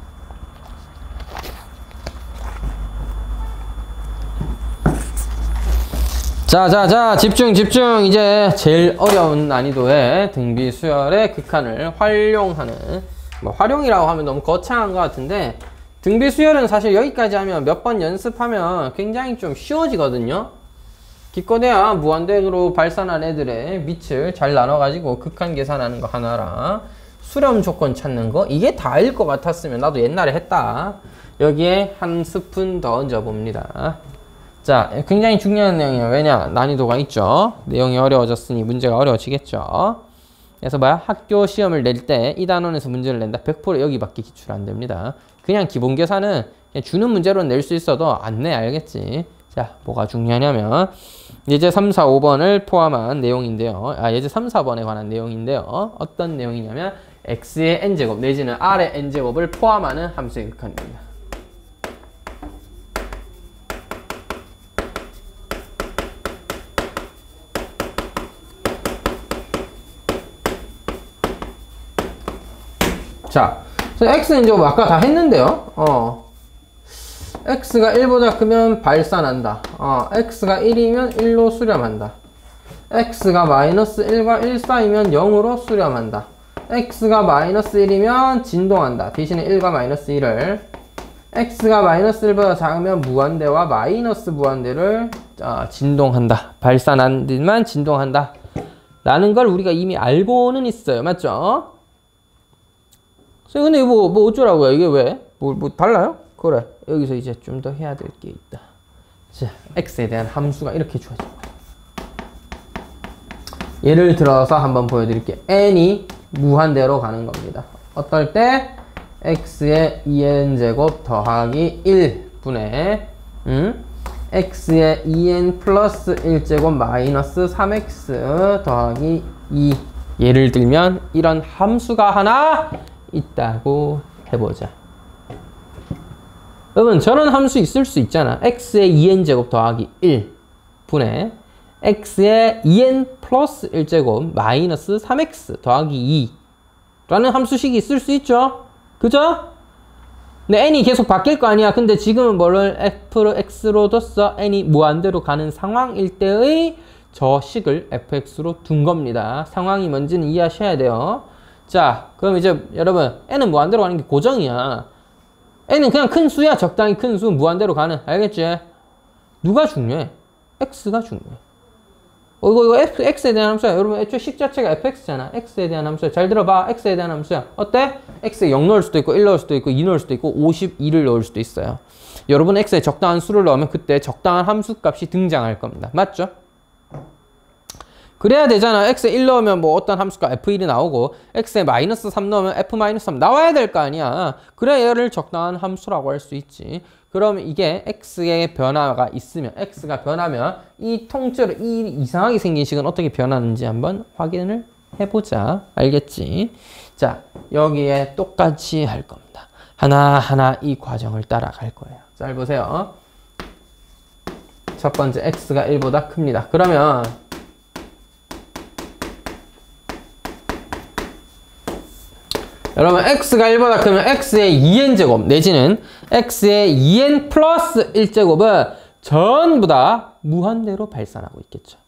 자, 집중. 이제 제일 어려운 난이도의 등비 수열의 극한을 활용하는, 뭐 활용이라고 하면 너무 거창한 것 같은데, 등비 수열은 사실 여기까지 하면 몇 번 연습하면 굉장히 좀 쉬워지거든요. 기껏해야 무한대로 발산한 애들의 밑을 잘 나눠가지고 극한 계산하는 거 하나랑 수렴 조건 찾는 거, 이게 다일 것 같았으면 나도 옛날에 했다. 여기에 한 스푼 더 얹어 봅니다. 자, 굉장히 중요한 내용이에요. 왜냐? 난이도가 있죠. 내용이 어려워졌으니 문제가 어려워지겠죠. 그래서 뭐야? 학교 시험을 낼 때 이 단원에서 문제를 낸다. 100% 여기밖에 기출 안 됩니다. 그냥 기본 계산은 그냥 주는 문제로 낼 수 있어도 안 내, 알겠지? 자, 뭐가 중요하냐면 예제 3, 4, 5번을 포함한 내용인데요. 예제 3, 4번에 관한 내용인데요. 어떤 내용이냐면 x의 n제곱 내지는 r의 n제곱을 포함하는 함수의 극한입니다. 자, xn제곱 아까 다 했는데요. x가 1보다 크면 발산한다. x가 1이면 1로 수렴한다. x가 마이너스 1과 1 사이면 0으로 수렴한다. x가 마이너스 1이면 진동한다. 대신에 1과 마이너스 1을. x가 마이너스 1보다 작으면 무한대와 마이너스 무한대를 진동한다. 발산한지만 진동한다. 라는 걸 우리가 이미 알고는 있어요. 맞죠? 근데 뭐 어쩌라고요? 이게 왜? 뭐 달라요? 그래. 여기서 이제 좀 더 해야 될 게 있다. 자, x에 대한 함수가 이렇게 주어집니다. 예를 들어서 한번 보여드릴게요. n이 무한대로 가는 겁니다. 어떨 때? x의 2n제곱 더하기 1분의 x의 2n 플러스 1제곱 마이너스 3x 더하기 2. 예를 들면 이런 함수가 하나 있다고 해보자. 여러분, 저런 함수 있을 수 있잖아. x의 2n제곱 더하기 1분의 x의 2n 플러스 1제곱 마이너스 3x 더하기 2 라는 함수식이 있을 수 있죠. 그죠? 근데 n이 계속 바뀔 거 아니야. 근데 지금은 뭐를 fx로 뒀어? n이 무한대로 가는 상황일 때의 저 식을 fx로 둔 겁니다. 상황이 뭔지는 이해하셔야 돼요. 자, 그럼 이제 여러분, n은 무한대로 가는 게 고정이야. n은 그냥 큰 수야. 적당히 큰 수, 무한대로 가는. 알겠지? 누가 중요해? x가 중요해. 이거 x에 대한 함수야. 여러분, 애초에 식 자체가 fx잖아. x에 대한 함수야. 잘 들어봐. x에 대한 함수야. 어때? x에 0 넣을 수도 있고, 1 넣을 수도 있고, 2 넣을 수도 있고, 52를 넣을 수도 있어요. 여러분, x에 적당한 수를 넣으면 그때 적당한 함수 값이 등장할 겁니다. 맞죠? 그래야 되잖아. x에 1 넣으면 뭐 어떤 함수가 f1이 나오고 x에 마이너스 3 넣으면 f-3 나와야 될 거 아니야. 그래야 얘를 적당한 함수라고 할 수 있지. 그럼 이게 x의 변화가 있으면, x가 변하면 이 통째로 이 이상하게 생긴 식은 어떻게 변하는지 한번 확인을 해보자. 알겠지? 자, 여기에 똑같이 할 겁니다. 하나하나 이 과정을 따라갈 거예요. 잘 보세요. 첫 번째 x가 1보다 큽니다. 그러면 여러분, x가 1보다 크면 x의 2n제곱 내지는 x의 2n 플러스 1제곱은 전부 다 무한대로 발산하고 있겠죠.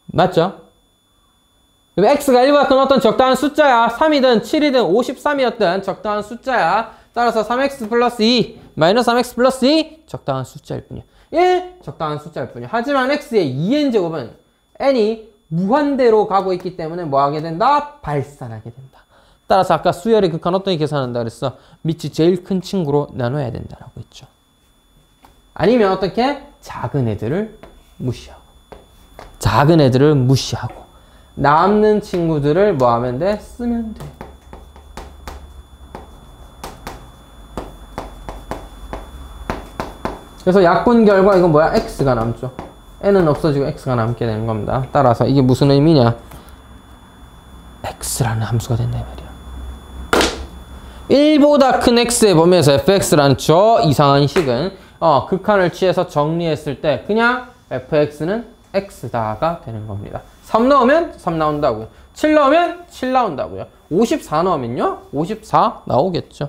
맞죠? 그럼 x가 1보다 큰 어떤 적당한 숫자야. 3이든 7이든 53이었든 적당한 숫자야. 따라서 3x 플러스 2 마이너스 3x 플러스 2 적당한 숫자일 뿐이야. 1 적당한 숫자일 뿐이야. 하지만 x의 2n제곱은 n이 무한대로 가고 있기 때문에 뭐 하게 된다? 발산하게 된다. 따라서 아까 수열의 극한 어떻게 계산한다 그랬어? 밑이 제일 큰 친구로 나눠야 된다라고 했죠. 아니면 어떻게? 작은 애들을 무시하고. 작은 애들을 무시하고. 남는 친구들을 뭐 하면 돼? 쓰면 돼. 그래서 약분 결과 이건 뭐야? x가 남죠. n은 없어지고 x가 남게 되는 겁니다. 따라서 이게 무슨 의미냐? x라는 함수가 된다 이 말이야. 1보다 큰 x의 범위에서 fx라는 저 이상한 식은 극한을 취해서 정리했을 때 그냥 fx는 x다가 되는 겁니다. 3 넣으면 3 나온다고요. 7 넣으면 7 나온다고요. 54 넣으면요? 54 나오겠죠.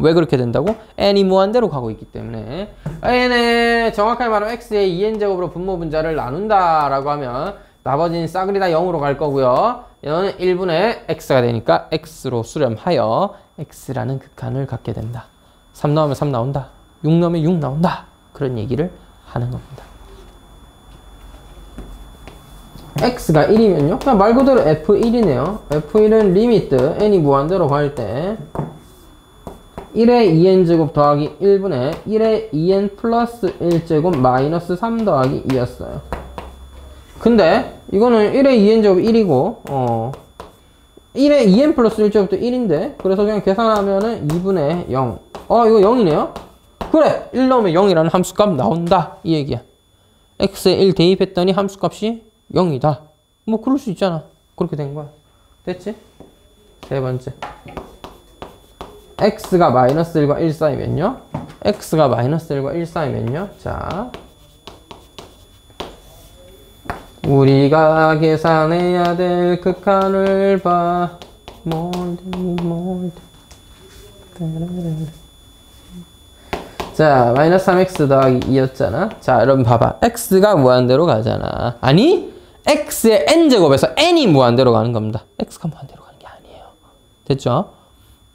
왜 그렇게 된다고? n이 무한대로 가고 있기 때문에. n에 정확하게 말하면 x의 2n제곱으로 분모분자를 나눈다라고 하면 나머지는 싸그리 다 0으로 갈 거고요. 얘는 1분의 x가 되니까 x로 수렴하여 x라는 극한을 갖게 된다. 3 나오면 3 나온다. 6 나오면 6 나온다. 그런 얘기를 하는 겁니다. x가 1이면요. 그냥 말 그대로 f1이네요. f1은 리미트 n이 무한대로 갈 때 1의 2n제곱 더하기 1분의 1의 2n 플러스 1제곱 마이너스 3 더하기 2였어요. 근데 이거는 1의 2n제곱 1이고 1의 2n 플러스 1제곱도 1인데 그래서 그냥 계산하면은 2분의 0. 이거 0이네요. 그래! 1 넣으면 0이라는 함수값 나온다. 이 얘기야. x에 1 대입했더니 함수값이 0이다. 뭐 그럴 수 있잖아. 그렇게 된 거야. 됐지? 세 번째. x가 마이너스 1과 1 사이면요. x가 마이너스 1과 1 사이면요. 자, 우리가 계산해야 될 극한을 봐. 자, 마이너스 3x 더하기 2였잖아. 자, 여러분 봐봐. x가 무한대로 가잖아. 아니, x의 n제곱에서 n이 무한대로 가는 겁니다. x가 무한대로 가는 게 아니에요. 됐죠?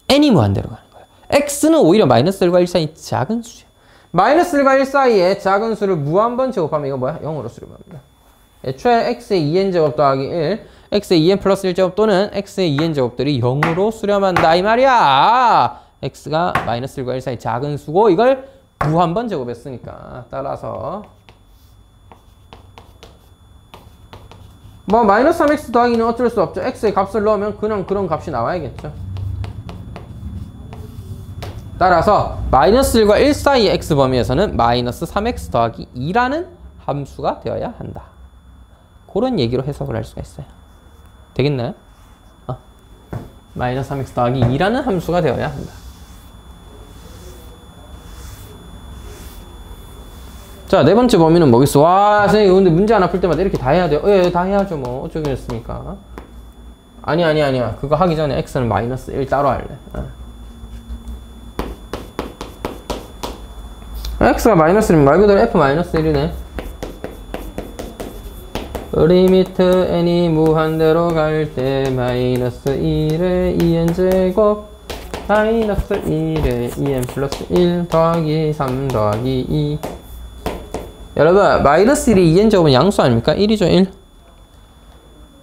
n이 무한대로 가는 거예요. x는 오히려 마이너스 1과 1 사이 작은 수예요. 마이너스 1과 1 사이에 작은 수를 무한번 제곱하면 이거 뭐야? 0으로 수렴합니다. 애초에 x의 2n제곱 더하기 1, x의 2n 플러스 1제곱 또는 x의 2n제곱들이 0으로 수렴한다 이 말이야. x가 마이너스 1과 1 사이 작은 수고 이걸 무한번 제곱했으니까 따라서 뭐 마이너스 3x 더하기는 어쩔 수 없죠. x의 값을 넣으면 그냥 그런 값이 나와야겠죠. 따라서 마이너스 1과 1 사이의 x 범위에서는 마이너스 3x 더하기 2라는 함수가 되어야 한다. 그런 얘기로 해석을 할 수가 있어요. 되겠나요? 마이너스 3x 더하기 2라는 함수가 되어야 한다. 자, 네 번째 범위는 뭐겠어? 와, 선생님, 근데 문제 하나 풀 때마다 이렇게 다 해야 돼요? 예, 다 해야죠, 뭐. 어쩌겠습니까? 아니야. 그거 하기 전에 x는 마이너스 1 따로 할래. x가 마이너스 1이면 말 그대로 f 마이너스 1이네. 리미트 n이 무한대로 갈 때 마이너스 1의 2n제곱 마이너스 1의 2n 플러스 1 더하기 3 더하기 2. 여러분, 마이너스 1의 2n제곱은 양수 아닙니까? 1이죠, 1.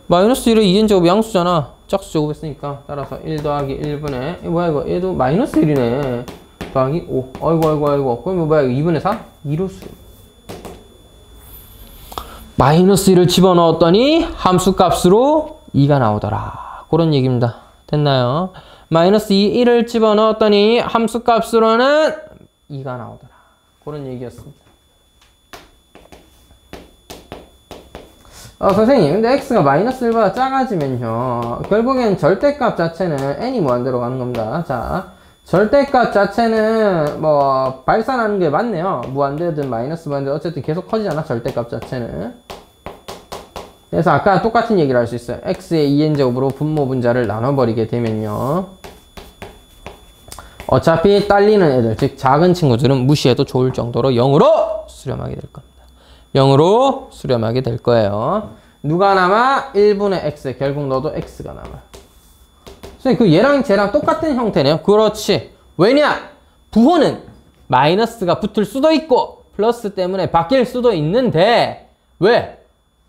마이너스 1의 2n제곱이 양수잖아. 짝수 제곱했으니까. 따라서 1 더하기 1분의, 뭐야 이거? 얘도 마이너스 1이네. 더하기 5. 아이고. 그럼 뭐야 이거 2분의 4? 2로 수렴. 마이너스 1을 집어넣었더니 함수 값으로 2가 나오더라. 그런 얘기입니다. 됐나요? 마이너스 1을 집어넣었더니 함수 값으로는 2가 나오더라. 그런 얘기였습니다. 선생님, 근데 x가 마이너스 1보다 작아지면요. 결국엔 절대값 자체는 n이 무한대로 가는 겁니다. 자, 절대값 자체는 뭐 발산하는 게 맞네요. 무한대든 마이너스 무한대 어쨌든 계속 커지잖아. 절대값 자체는. 그래서 아까 똑같은 얘기를 할 수 있어요. x의 2n제곱으로 분모분자를 나눠버리게 되면요. 어차피 딸리는 애들, 즉 작은 친구들은 무시해도 좋을 정도로 0으로 수렴하게 될 겁니다. 0으로 수렴하게 될 거예요. 누가 남아? 1분의 x. 결국 너도 x가 남아. 선생님, 그 얘랑 쟤랑 똑같은 형태네요. 그렇지. 왜냐? 부호는 마이너스가 붙을 수도 있고 플러스 때문에 바뀔 수도 있는데 왜?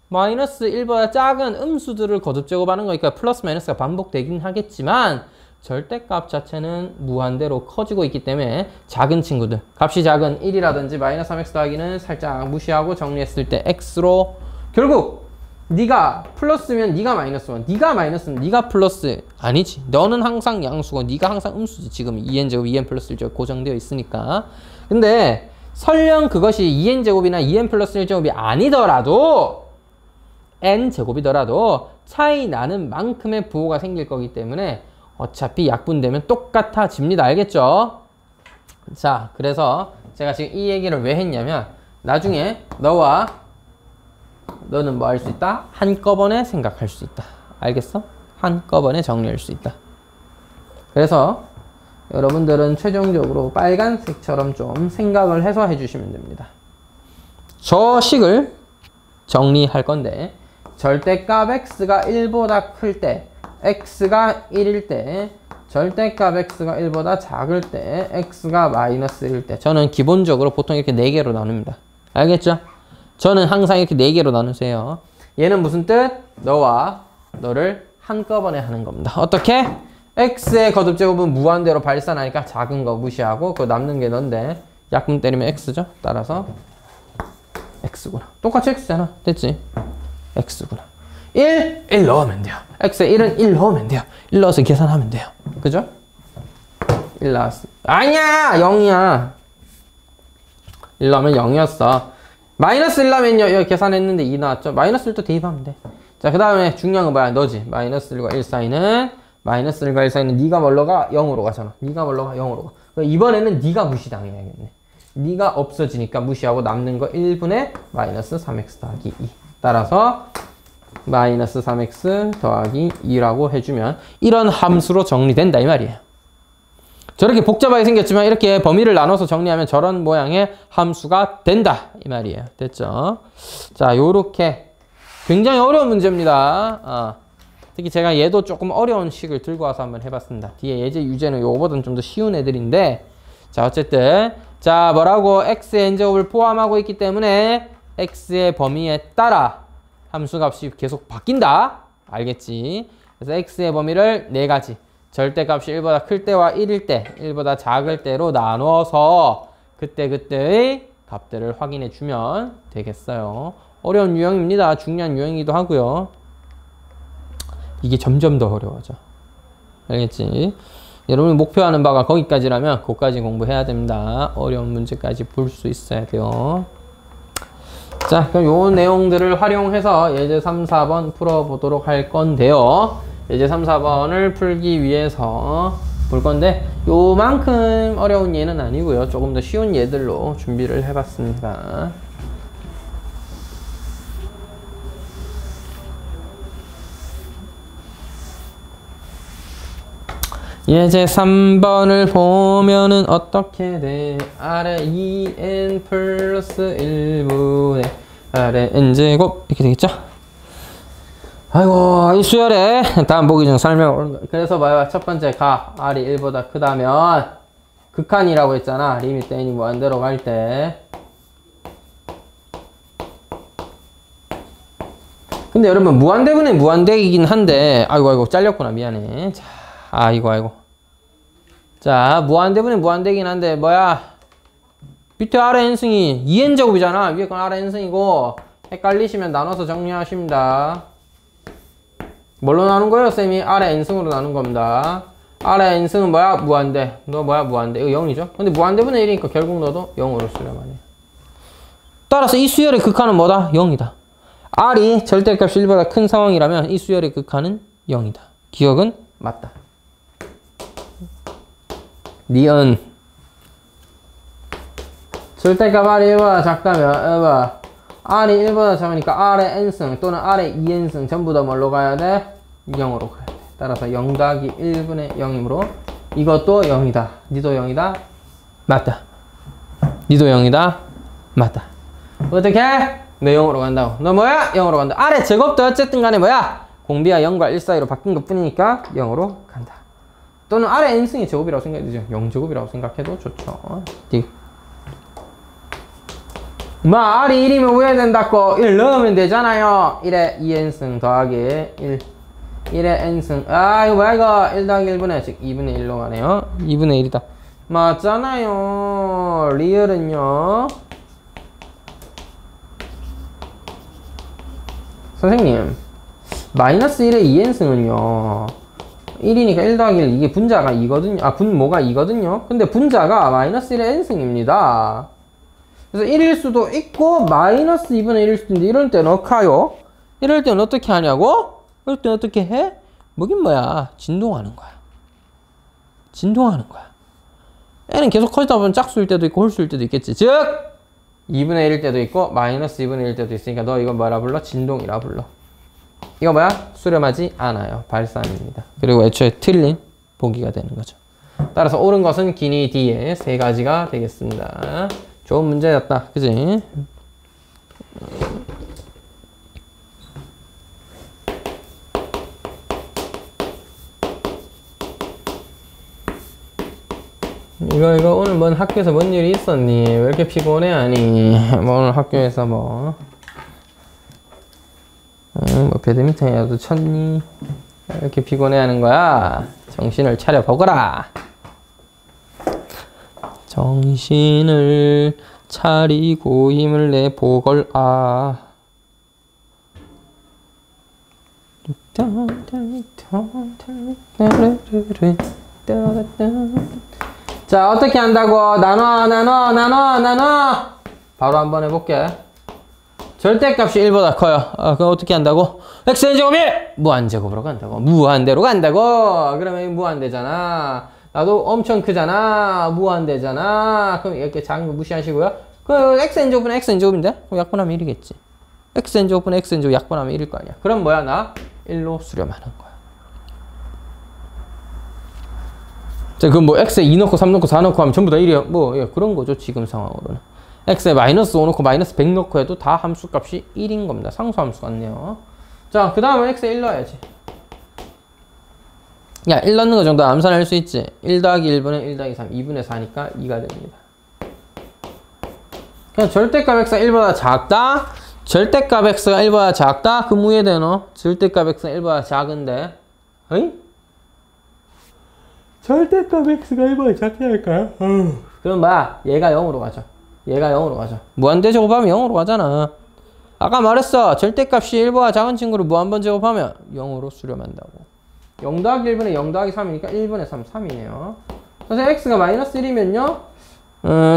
마이너스 1보다 작은 음수들을 거듭 제곱하는 거니까 플러스 마이너스가 반복되긴 하겠지만 절대값 자체는 무한대로 커지고 있기 때문에 작은 친구들, 값이 작은 1이라든지 마이너스 3x 더하기는 살짝 무시하고 정리했을 때 x로 결국 네가 플러스면 네가 마이너스면 네가 마이너스면 네가 플러스 아니지. 너는 항상 양수고 네가 항상 음수지. 지금 2n제곱 2n 플러스 1제곱 고정되어 있으니까. 근데 설령 그것이 2n제곱이나 2n 플러스 1제곱이 아니더라도 n제곱이더라도 차이 나는 만큼의 부호가 생길 거기 때문에 어차피 약분되면 똑같아집니다. 알겠죠? 자, 그래서 제가 지금 이 얘기를 왜 했냐면 나중에 너는 뭐 할 수 있다? 한꺼번에 생각할 수 있다. 알겠어? 한꺼번에 정리할 수 있다. 그래서 여러분들은 최종적으로 빨간색처럼 좀 생각을 해서 해주시면 됩니다. 저 식을 정리할 건데 절대값 x가 1보다 클 때, x가 1일 때, 절대값 x가 1보다 작을 때, x가 마이너스 1일 때, 저는 기본적으로 보통 이렇게 4개로 나눕니다. 알겠죠? 저는 항상 이렇게 4개로 나누세요. 얘는 무슨 뜻? 너와 너를 한꺼번에 하는 겁니다. 어떻게? x의 거듭제곱은 무한대로 발산하니까 작은 거 무시하고 그 남는 게 너인데 약분 때리면 x죠? 따라서 x구나. 똑같이 x잖아. 됐지? x구나. 1 넣으면 돼요. x에 1은 1 넣으면 돼요. 1 넣어서 계산하면 돼요. 그죠? 1 나왔어. 아니야! 0이야. 1 넣으면 0이었어. 마이너스 1 넣으면요. 여기 계산했는데 2 나왔죠? 마이너스 1도 대입하면 돼. 자, 그 다음에 중요한 건 뭐야? 너지. 마이너스 1과 1 사이는 마이너스 1과 1 사이는 네가 뭘로 가? 0으로 가잖아. 네가 뭘로 가? 0으로 가. 이번에는 네가 무시당해야겠네. 네가 없어지니까 무시하고 남는 거 1분의 마이너스 3x 더하기 2. 따라서 마이너스 3x 더하기 2라고 해주면 이런 함수로 정리된다 이 말이에요. 저렇게 복잡하게 생겼지만 이렇게 범위를 나눠서 정리하면 저런 모양의 함수가 된다 이 말이에요. 됐죠? 자, 요렇게 굉장히 어려운 문제입니다. 특히 제가 얘도 조금 어려운 식을 들고 와서 한번 해봤습니다. 뒤에 예제 유제는 요거보다는 좀 더 쉬운 애들인데, 자, 어쨌든 자, 뭐라고? x의 n제곱을 포함하고 있기 때문에 x의 범위에 따라 함수 값이 계속 바뀐다. 알겠지? 그래서 x의 범위를 4가지. 절대값이 1보다 클 때와 1일 때, 1보다 작을 때로 나누어서 그때그때의 값들을 확인해 주면 되겠어요. 어려운 유형입니다. 중요한 유형이기도 하고요. 이게 점점 더 어려워져. 알겠지? 여러분이 목표하는 바가 거기까지라면 그것까지 공부해야 됩니다. 어려운 문제까지 볼 수 있어야 돼요. 자, 그럼 요 내용들을 활용해서 예제 3, 4번 풀어보도록 할 건데요. 예제 3, 4번을 풀기 위해서 볼 건데 요만큼 어려운 예는 아니고요. 조금 더 쉬운 예들로 준비를 해봤습니다. 예제 3번을 보면은 어떻게 돼? 아래 2n 플러스 1분의 아래 n제곱 이렇게 되겠죠? 아이고, 이 수열에 다음 보기 중 설명을. 그래서 봐요. 첫 번째 가 r이 1보다 크다면 극한이라고 했잖아. 리미트 n이 무한대로 갈 때. 근데 여러분 무한대분의 무한대이긴 한데 아이고 잘렸구나. 미안해. 자, 아이고 자, 무한대분의 무한대이긴 한데 뭐야? 밑에 아래 n승이 2n제곱이잖아. 위에 건 아래 n승이고 헷갈리시면 나눠서 정리하십니다. 뭘로 나눈 거예요? 쌤이 아래 n승으로 나눈 겁니다. 아래 n승은 뭐야? 무한대. 너 뭐야? 무한대. 이거 0이죠? 근데 무한대분의 1이니까 결국 너도 0으로 쓰려 말이야. 따라서 이 수열의 극한은 뭐다? 0이다. r이 절대값이 1보다 큰 상황이라면 이 수열의 극한은 0이다. 기억은 맞다. 니은 절대값 r이 1보다 작다면 r이 1보다 작으니까 r의 n승 또는 r의 2n승 전부 다 뭘로 가야 돼? 0으로 가야 돼. 따라서 0 더하기 1분의 0이므로 이것도 0이다. 니도 0이다. 맞다. 니도 0이다. 맞다. 어떻게? 너 0으로 간다고. 너 뭐야? 0으로 간다. r의 제곱도 어쨌든 간에 뭐야? 공비가 0과 1 사이로 바뀐 것 뿐이니까 0으로 간다. 또는 r의 n승이 제곱이라고 생각해도 0제곱이라고 생각해도 좋죠. r이 1이면 왜 된다고? 1 넣으면 되잖아요. 1에 2n승 더하기 1. 1에 n승. 아, 이거 뭐야, 이거? 1 더하기 1분의, 즉 2분의 1로 가네요. 2분의 1이다. 맞잖아요. 리얼은요. 선생님, 마이너스 1에 2n승은요. 1이니까 1 더하기 1, 이게 분자가 2거든요. 아, 분모가 2거든요. 근데 분자가 마이너스 1에 n승입니다. 그래서 1일 수도 있고 마이너스 2분의 1일 수도 있는데 이럴 때는 어카요? 이럴 때는 어떻게 하냐고? 이럴 때는 어떻게 해? 뭐긴 뭐야? 진동하는 거야. 진동하는 거야. n은 계속 커지다 보면 짝수일 때도 있고 홀수일 때도 있겠지. 즉 2분의 1일 때도 있고 마이너스 2분의 1일 때도 있으니까 너 이거 뭐라 불러? 진동이라 불러. 이거 뭐야? 수렴하지 않아요. 발산입니다. 그리고 애초에 틀린 보기가 되는 거죠. 따라서 옳은 것은 기니 D의 세 가지가 되겠습니다. 좋은 문제였다. 그지? 이거 오늘 뭔 학교에서 뭔 일이 있었니? 왜 이렇게 피곤해 하니? 뭐 오늘 학교에서 뭐 배드민턴이라도 쳤니? 왜 이렇게 피곤해 하는 거야? 정신을 차려 보거라. 정신을 차리고 힘을 내 보걸아. 자, 어떻게 한다고? 나눠. 바로 한번 해볼게. 절대값이 1보다 커요. 그럼 어떻게 한다고? xn제곱이 무한제곱으로 간다고. 무한대로 간다고. 그러면 무한대잖아. 나도 엄청 크잖아. 무한대잖아. 그럼 이렇게 작은 거 무시하시고요. 그 xn제곱은 xn제곱인데? 그럼 약분하면 1이겠지. xn제곱은 xn제곱 약분하면 1일 거 아니야. 그럼 뭐야? 나 1로 수렴하는 거야. 자, 그럼 뭐 x에 2 넣고 3 넣고 4 넣고 하면 전부 다 1이야. 뭐 예, 그런 거죠. 지금 상황으로는. x에 마이너스 5 넣고 마이너스 100 넣고 해도 다 함수값이 1인 겁니다. 상수함수 같네요. 자, 그 다음은 x에 1 넣어야지. 야, 1 넣는 거 정도 암산할 수 있지. 1 더하기 1분의 1 더하기 3, 2분의 4니까 2가 됩니다. 그냥 절대값 x가 1보다 작다? 절대값 x가 1보다 작다? 그 무에 대노? 절대값 x가 1보다 작은데? 어이? 절대값 x가 1보다 작게 할까요? 그럼 뭐야? 얘가 0으로 가죠. 얘가 0으로 가죠. 무한대 제곱하면 0으로 가잖아. 아까 말했어. 절대값이 1보다 작은 친구를 무한번 제곱하면 0으로 수렴한다고. 0 더하기 1분의 0 더하기 3이니까 1분의 3, 3이네요. 그래서 x가 마이너스 1이면요.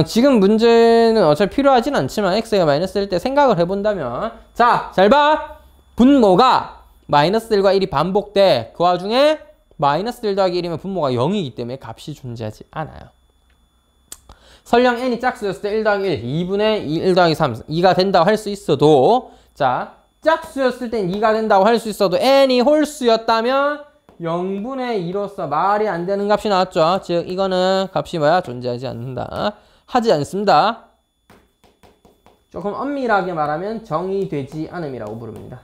지금 문제는 어차피 필요하진 않지만 x가 마이너스 1일 때 생각을 해본다면 자, 잘 봐. 분모가 마이너스 1과 1이 반복돼. 그 와중에 마이너스 1 더하기 1이면 분모가 0이기 때문에 값이 존재하지 않아요. 설령 n이 짝수였을 때 1 더하기 1, 2분의 2, 1 더하기 3, 2가 된다고 할 수 있어도 자, 짝수였을 땐 2가 된다고 할 수 있어도 n이 홀수였다면 0분의 2로서 말이 안 되는 값이 나왔죠. 즉 이거는 값이 뭐야? 존재하지 않는다. 하지 않습니다. 조금 엄밀하게 말하면 정의되지 않음이라고 부릅니다.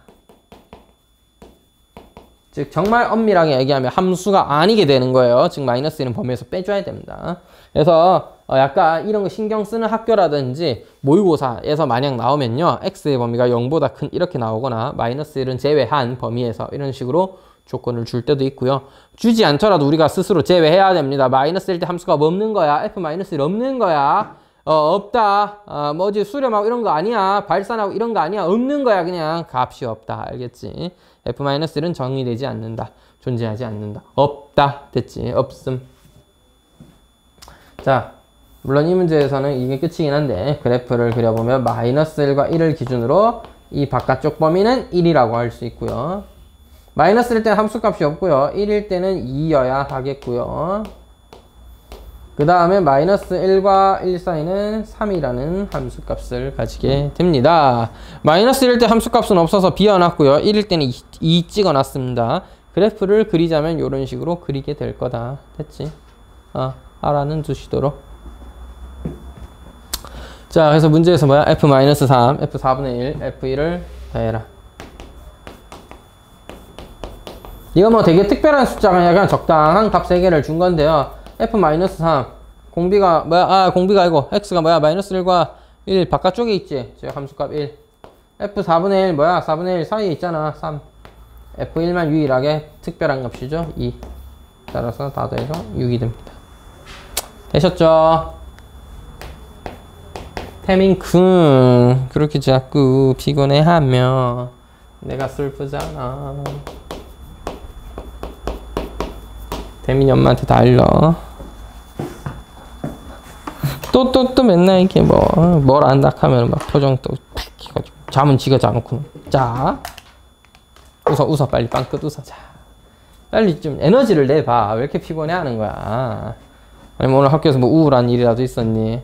즉 정말 엄밀하게 얘기하면 함수가 아니게 되는 거예요. 즉 마이너스 1은 범위에서 빼줘야 됩니다. 그래서 약간 이런 거 신경 쓰는 학교라든지 모의고사에서 만약 나오면요. x의 범위가 0보다 큰 이렇게 나오거나 마이너스 1은 제외한 범위에서 이런 식으로 조건을 줄 때도 있고요. 주지 않더라도 우리가 스스로 제외해야 됩니다. 마이너스 1 때 함수가 뭐 없는 거야? f-1 없는 거야. 없다. 뭐지 수렴하고 이런 거 아니야. 발산하고 이런 거 아니야. 없는 거야. 그냥 값이 없다. 알겠지? f-1은 정의되지 않는다. 존재하지 않는다. 없다. 됐지? 없음. 자, 물론 이 문제에서는 이게 끝이긴 한데 그래프를 그려보면 마이너스 1과 1을 기준으로 이 바깥쪽 범위는 1이라고 할 수 있고요. 마이너스 1일 때는 함수값이 없고요. 1일 때는 2여야 하겠고요. 그 다음에 마이너스 1과 1 사이는 3이라는 함수값을 가지게 됩니다. 마이너스 1일 때 함수값은 없어서 비워놨고요. 1일 때는 2 찍어놨습니다. 그래프를 그리자면 이런 식으로 그리게 될 거다. 됐지? 알아는 두시도록. 자, 그래서 문제에서 뭐야? f-3, f4분의 1, f1을 더해라. 이거 뭐 되게 특별한 숫자가 아니라 그냥 적당한 값 3개를 준 건데요. f-3 공비가 뭐야? 공비가 아니고 x가 뭐야? 마이너스 1과 1 바깥쪽에 있지. 즉 함수값 1. f4분의 1 뭐야? 4분의 1 사이에 있잖아. 3. f1만 유일하게 특별한 값이죠. 2. 따라서 다 더해서 6이 됩니다. 되셨죠? 태민군 그렇게 자꾸 피곤해하면 내가 슬프잖아. 태민이 엄마한테 다 알려. 또 맨날 이렇게 뭘 안다 하면 막 표정 또 팍 해가지고 잠은 지가 자놓고. 자, 웃어 빨리 빵끝 웃어. 자, 빨리 좀 에너지를 내봐. 왜 이렇게 피곤해 하는 거야? 아니면 오늘 학교에서 뭐 우울한 일이라도 있었니?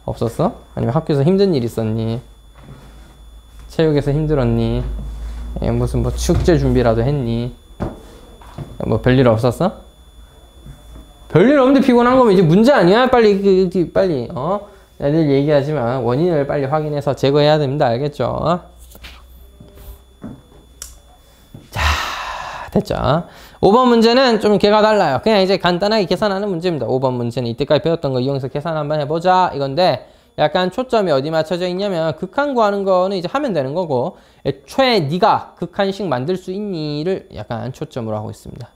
없었어? 아니면 학교에서 힘든 일 있었니? 체육에서 힘들었니? 무슨 뭐 축제 준비라도 했니? 뭐 별일 없었어? 별일 없는데 피곤한 거면 이제 문제 아니야? 빨리 빨리 애들 얘기하지만 원인을 빨리 확인해서 제거해야 됩니다. 알겠죠? 자, 됐죠? 5번 문제는 좀 걔가 달라요. 그냥 이제 간단하게 계산하는 문제입니다. 5번 문제는 이때까지 배웠던 거 이용해서 계산 한번 해보자 이건데, 약간 초점이 어디 맞춰져 있냐면 극한 구하는 거는 이제 하면 되는 거고, 애초에 네가 극한식 만들 수 있니를 약간 초점으로 하고 있습니다.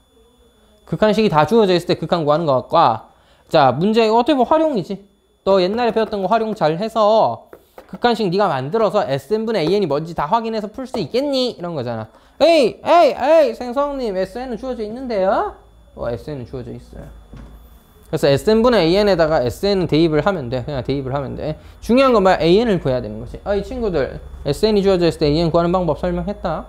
극한식이 다 주어져 있을 때 극한 구하는 것과, 자 문제 어떻게 보면 활용이지. 너 옛날에 배웠던 거 활용 잘 해서 극한식 네가 만들어서 SN분의 AN이 뭔지 다 확인해서 풀 수 있겠니? 이런 거잖아. 에이 생성님 SN은 주어져 있는데요? SN은 주어져 있어요. 그래서 SN분의 AN에다가 SN은 대입을 하면 돼. 그냥 대입을 하면 돼. 중요한 건 뭐야? AN을 구해야 되는 거지. 이 친구들 SN이 주어져 있을 때 AN 구하는 방법 설명했다.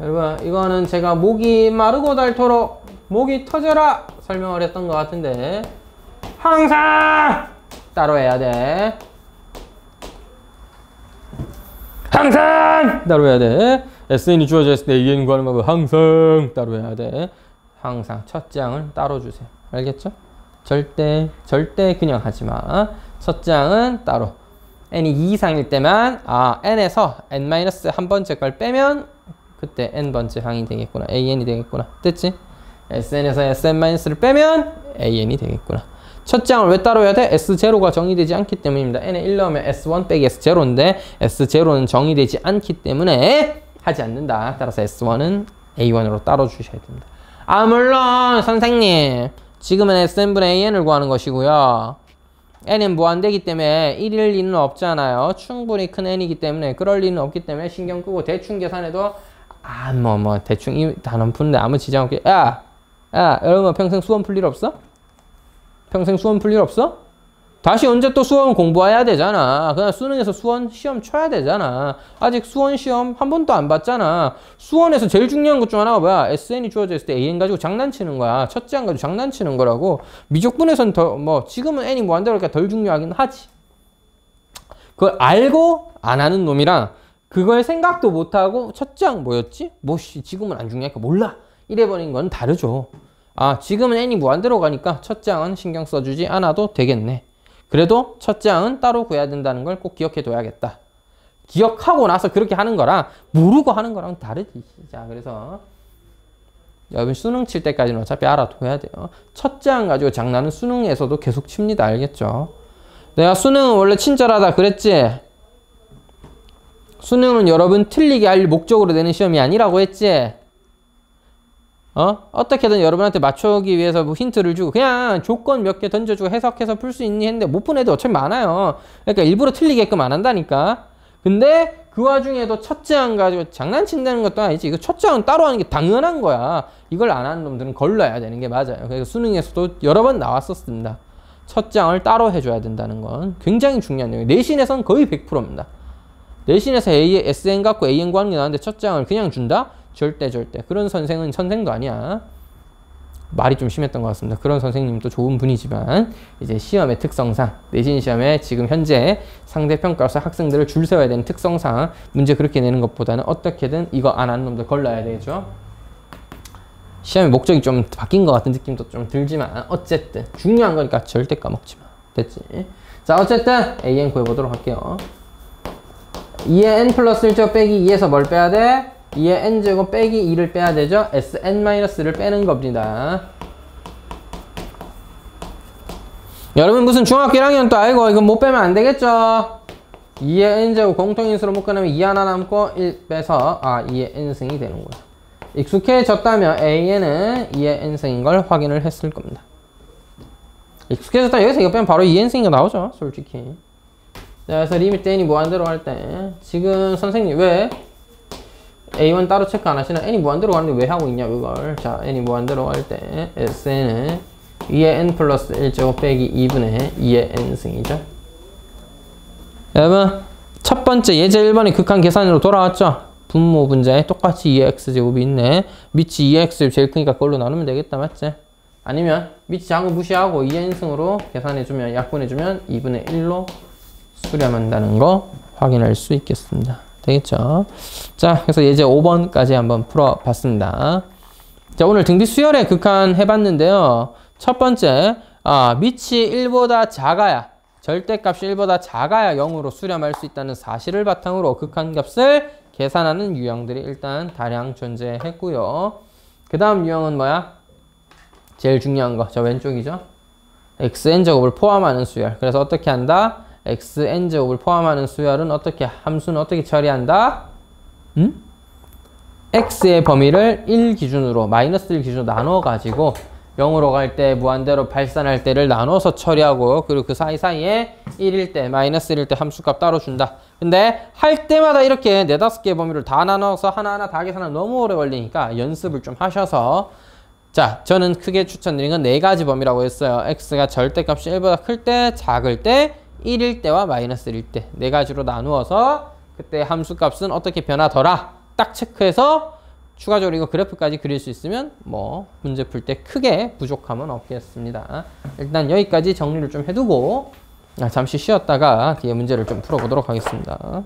여러분 이거는 제가 목이 마르고 닳도록 목이 터져라 설명을 했던 것 같은데, 항상 따로 해야 돼. 항상 따로 해야 돼. SN이 주어져 있을 때 AN 구하는 방법 항상 따로 해야 돼. 항상 첫 장은 따로 주세요. 알겠죠? 절대 그냥 하지 마. 첫 장은 따로. n이 2 이상일 때만 n에서 n-1번째 걸 빼면 그때 n번째 항이 되겠구나. an이 되겠구나. 됐지? sn에서 sn-를 빼면 an이 되겠구나. 첫 장을 왜 따로 해야 돼? S0가 정의되지 않기 때문입니다. n에 1 넣으면 S1 빼기 S0인데 S0는 정의되지 않기 때문에 하지 않는다. 따라서 S1은 A1으로 따로 주셔야 됩니다. 물론 선생님 지금은 SN분의 AN을 구하는 것이고요. n은 무한대기 때문에 1일 리는 없잖아요. 충분히 큰 n이기 때문에 그럴 리는 없기 때문에 신경 끄고 대충 계산해도 대충 이 단원 푸는데 아무 지장 없게. 야 여러분 평생 수원 풀 일 없어? 평생 수원 풀 일 없어? 다시 언제 또 수원 공부해야 되잖아. 그냥 수능에서 수원 시험 쳐야 되잖아. 아직 수원 시험 한 번도 안 봤잖아. 수원에서 제일 중요한 것 중 하나가 뭐야? SN이 주어져 있을 때 AN 가지고 장난치는 거야. 첫째 안 가지고 장난치는 거라고. 미적분에선 지금은 N이 무한대로 그러니까 덜 중요하긴 하지. 그걸 알고 안 하는 놈이랑 그걸 생각도 못하고 첫째 안 뭐였지? 지금은 안 중요하니까 몰라. 이래버린 건 다르죠. 지금은 N이 무한대로 가니까 첫째 항은 신경 써주지 않아도 되겠네. 그래도 첫째 항은 따로 구해야 된다는 걸 꼭 기억해 둬야겠다. 기억하고 나서 그렇게 하는 거랑 모르고 하는 거랑 다르지. 자, 그래서 여러분 수능 칠 때까지는 어차피 알아둬야 돼요. 첫째 항 가지고 장난은 수능에서도 계속 칩니다. 알겠죠? 내가 수능은 원래 친절하다 그랬지? 수능은 여러분 틀리게 할 목적으로 내는 시험이 아니라고 했지? 어떻게든 여러분한테 맞추기 위해서 힌트를 주고 그냥 조건 몇 개 던져주고 해석해서 풀 수 있니 했는데 못 푼 애들 어차피 많아요. 그러니까 일부러 틀리게끔 안 한다니까. 근데 그 와중에도 첫째 항 가지고 장난친다는 것도 아니지. 이거 첫째 항은 따로 하는 게 당연한 거야. 이걸 안 하는 놈들은 걸러야 되는 게 맞아요. 그래서 수능에서도 여러 번 나왔었습니다. 첫째 항을 따로 해줘야 된다는 건 굉장히 중요한 내용이에요. 내신에서는 거의 100%입니다. 내신에서 SN 갖고 AN 구하는 게 나왔는데 첫째 항을 그냥 준다? 절대. 그런 선생은 선생도 아니야. 말이 좀 심했던 것 같습니다. 그런 선생님도 좋은 분이지만 이제 시험의 특성상 내신 시험에 지금 현재 상대평가로서 학생들을 줄 세워야 되는 특성상 문제 그렇게 내는 것보다는 어떻게든 이거 안 하는 놈들 걸러야 되죠. 시험의 목적이 좀 바뀐 것 같은 느낌도 좀 들지만 어쨌든 중요한 거니까 절대 까먹지 마. 됐지? 자, 어쨌든 AN 구해보도록 할게요. 2의 n 플러스 1제곱 빼기 2에서 뭘 빼야 돼? 2의 n제곱 빼기 2를 빼야 되죠? Sn-를 빼는 겁니다. 여러분 무슨 중학교 1학년 또 알고 이거 못 빼면 안 되겠죠? 2의 n제곱 공통인수로 묶어내면 2 하나 남고 1 빼서 2의 n승이 되는 거야. 익숙해졌다면 AN은 2의 n승인 걸 확인을 했을 겁니다. 익숙해졌다 여기서 이거 빼면 바로 2의 n승이 나오죠, 솔직히. 자, 그래서 리미트 n이 무한대로 갈 때 지금 선생님 왜 A1 따로 체크 안 하시나? n이 무한대로 가는데 왜 하고 있냐 그걸. 자, n이 무한대로 갈 때 SN은 2의 n 플러스 1제곱 빼기 2분의 2의 n승이죠. 여러분 첫 번째 예제 1번이 극한 계산으로 돌아왔죠? 분모 분자에 똑같이 2의 x제곱이 있네. 밑이 2의 x제곱 제일 크니까 그걸로 나누면 되겠다, 맞지? 아니면 밑이 작은 거 무시하고 2의 n승으로 계산해주면 약분해주면 2분의 1로 수렴한다는 거 확인할 수 있겠습니다. 되겠죠? 자, 그래서 예제 5번까지 한번 풀어봤습니다. 자, 오늘 등비 수열의 극한 해봤는데요. 첫 번째, 밑이 1보다 작아야, 절대값이 1보다 작아야 0으로 수렴할 수 있다는 사실을 바탕으로 극한값을 계산하는 유형들이 일단 다량 존재했고요. 그 다음 유형은 뭐야? 제일 중요한 거, 저 왼쪽이죠. xn제곱을 포함하는 수열. 그래서 어떻게 한다? xn제곱을 포함하는 수열은 어떻게, 함수는 어떻게 처리한다? x의 범위를 1 기준으로, 마이너스 1 기준으로 나눠가지고 0으로 갈 때, 무한대로 발산할 때를 나눠서 처리하고, 그리고 그 사이사이에 1일 때, 마이너스 1일 때 함수값 따로 준다. 근데 할 때마다 이렇게 4-5개의 범위를 다 나눠서 하나하나 다 계산하면 너무 오래 걸리니까 연습을 좀 하셔서, 자, 저는 크게 추천드린 건 4가지 범위라고 했어요. x가 절대값이 1보다 클 때, 작을 때, 1일 때와 마이너스 1일 때 4가지로 나누어서 그때 함수값은 어떻게 변하더라 딱 체크해서 추가적으로 이거 그래프까지 그릴 수 있으면 뭐 문제 풀 때 크게 부족함은 없겠습니다. 일단 여기까지 정리를 좀 해두고 잠시 쉬었다가 뒤에 문제를 좀 풀어보도록 하겠습니다.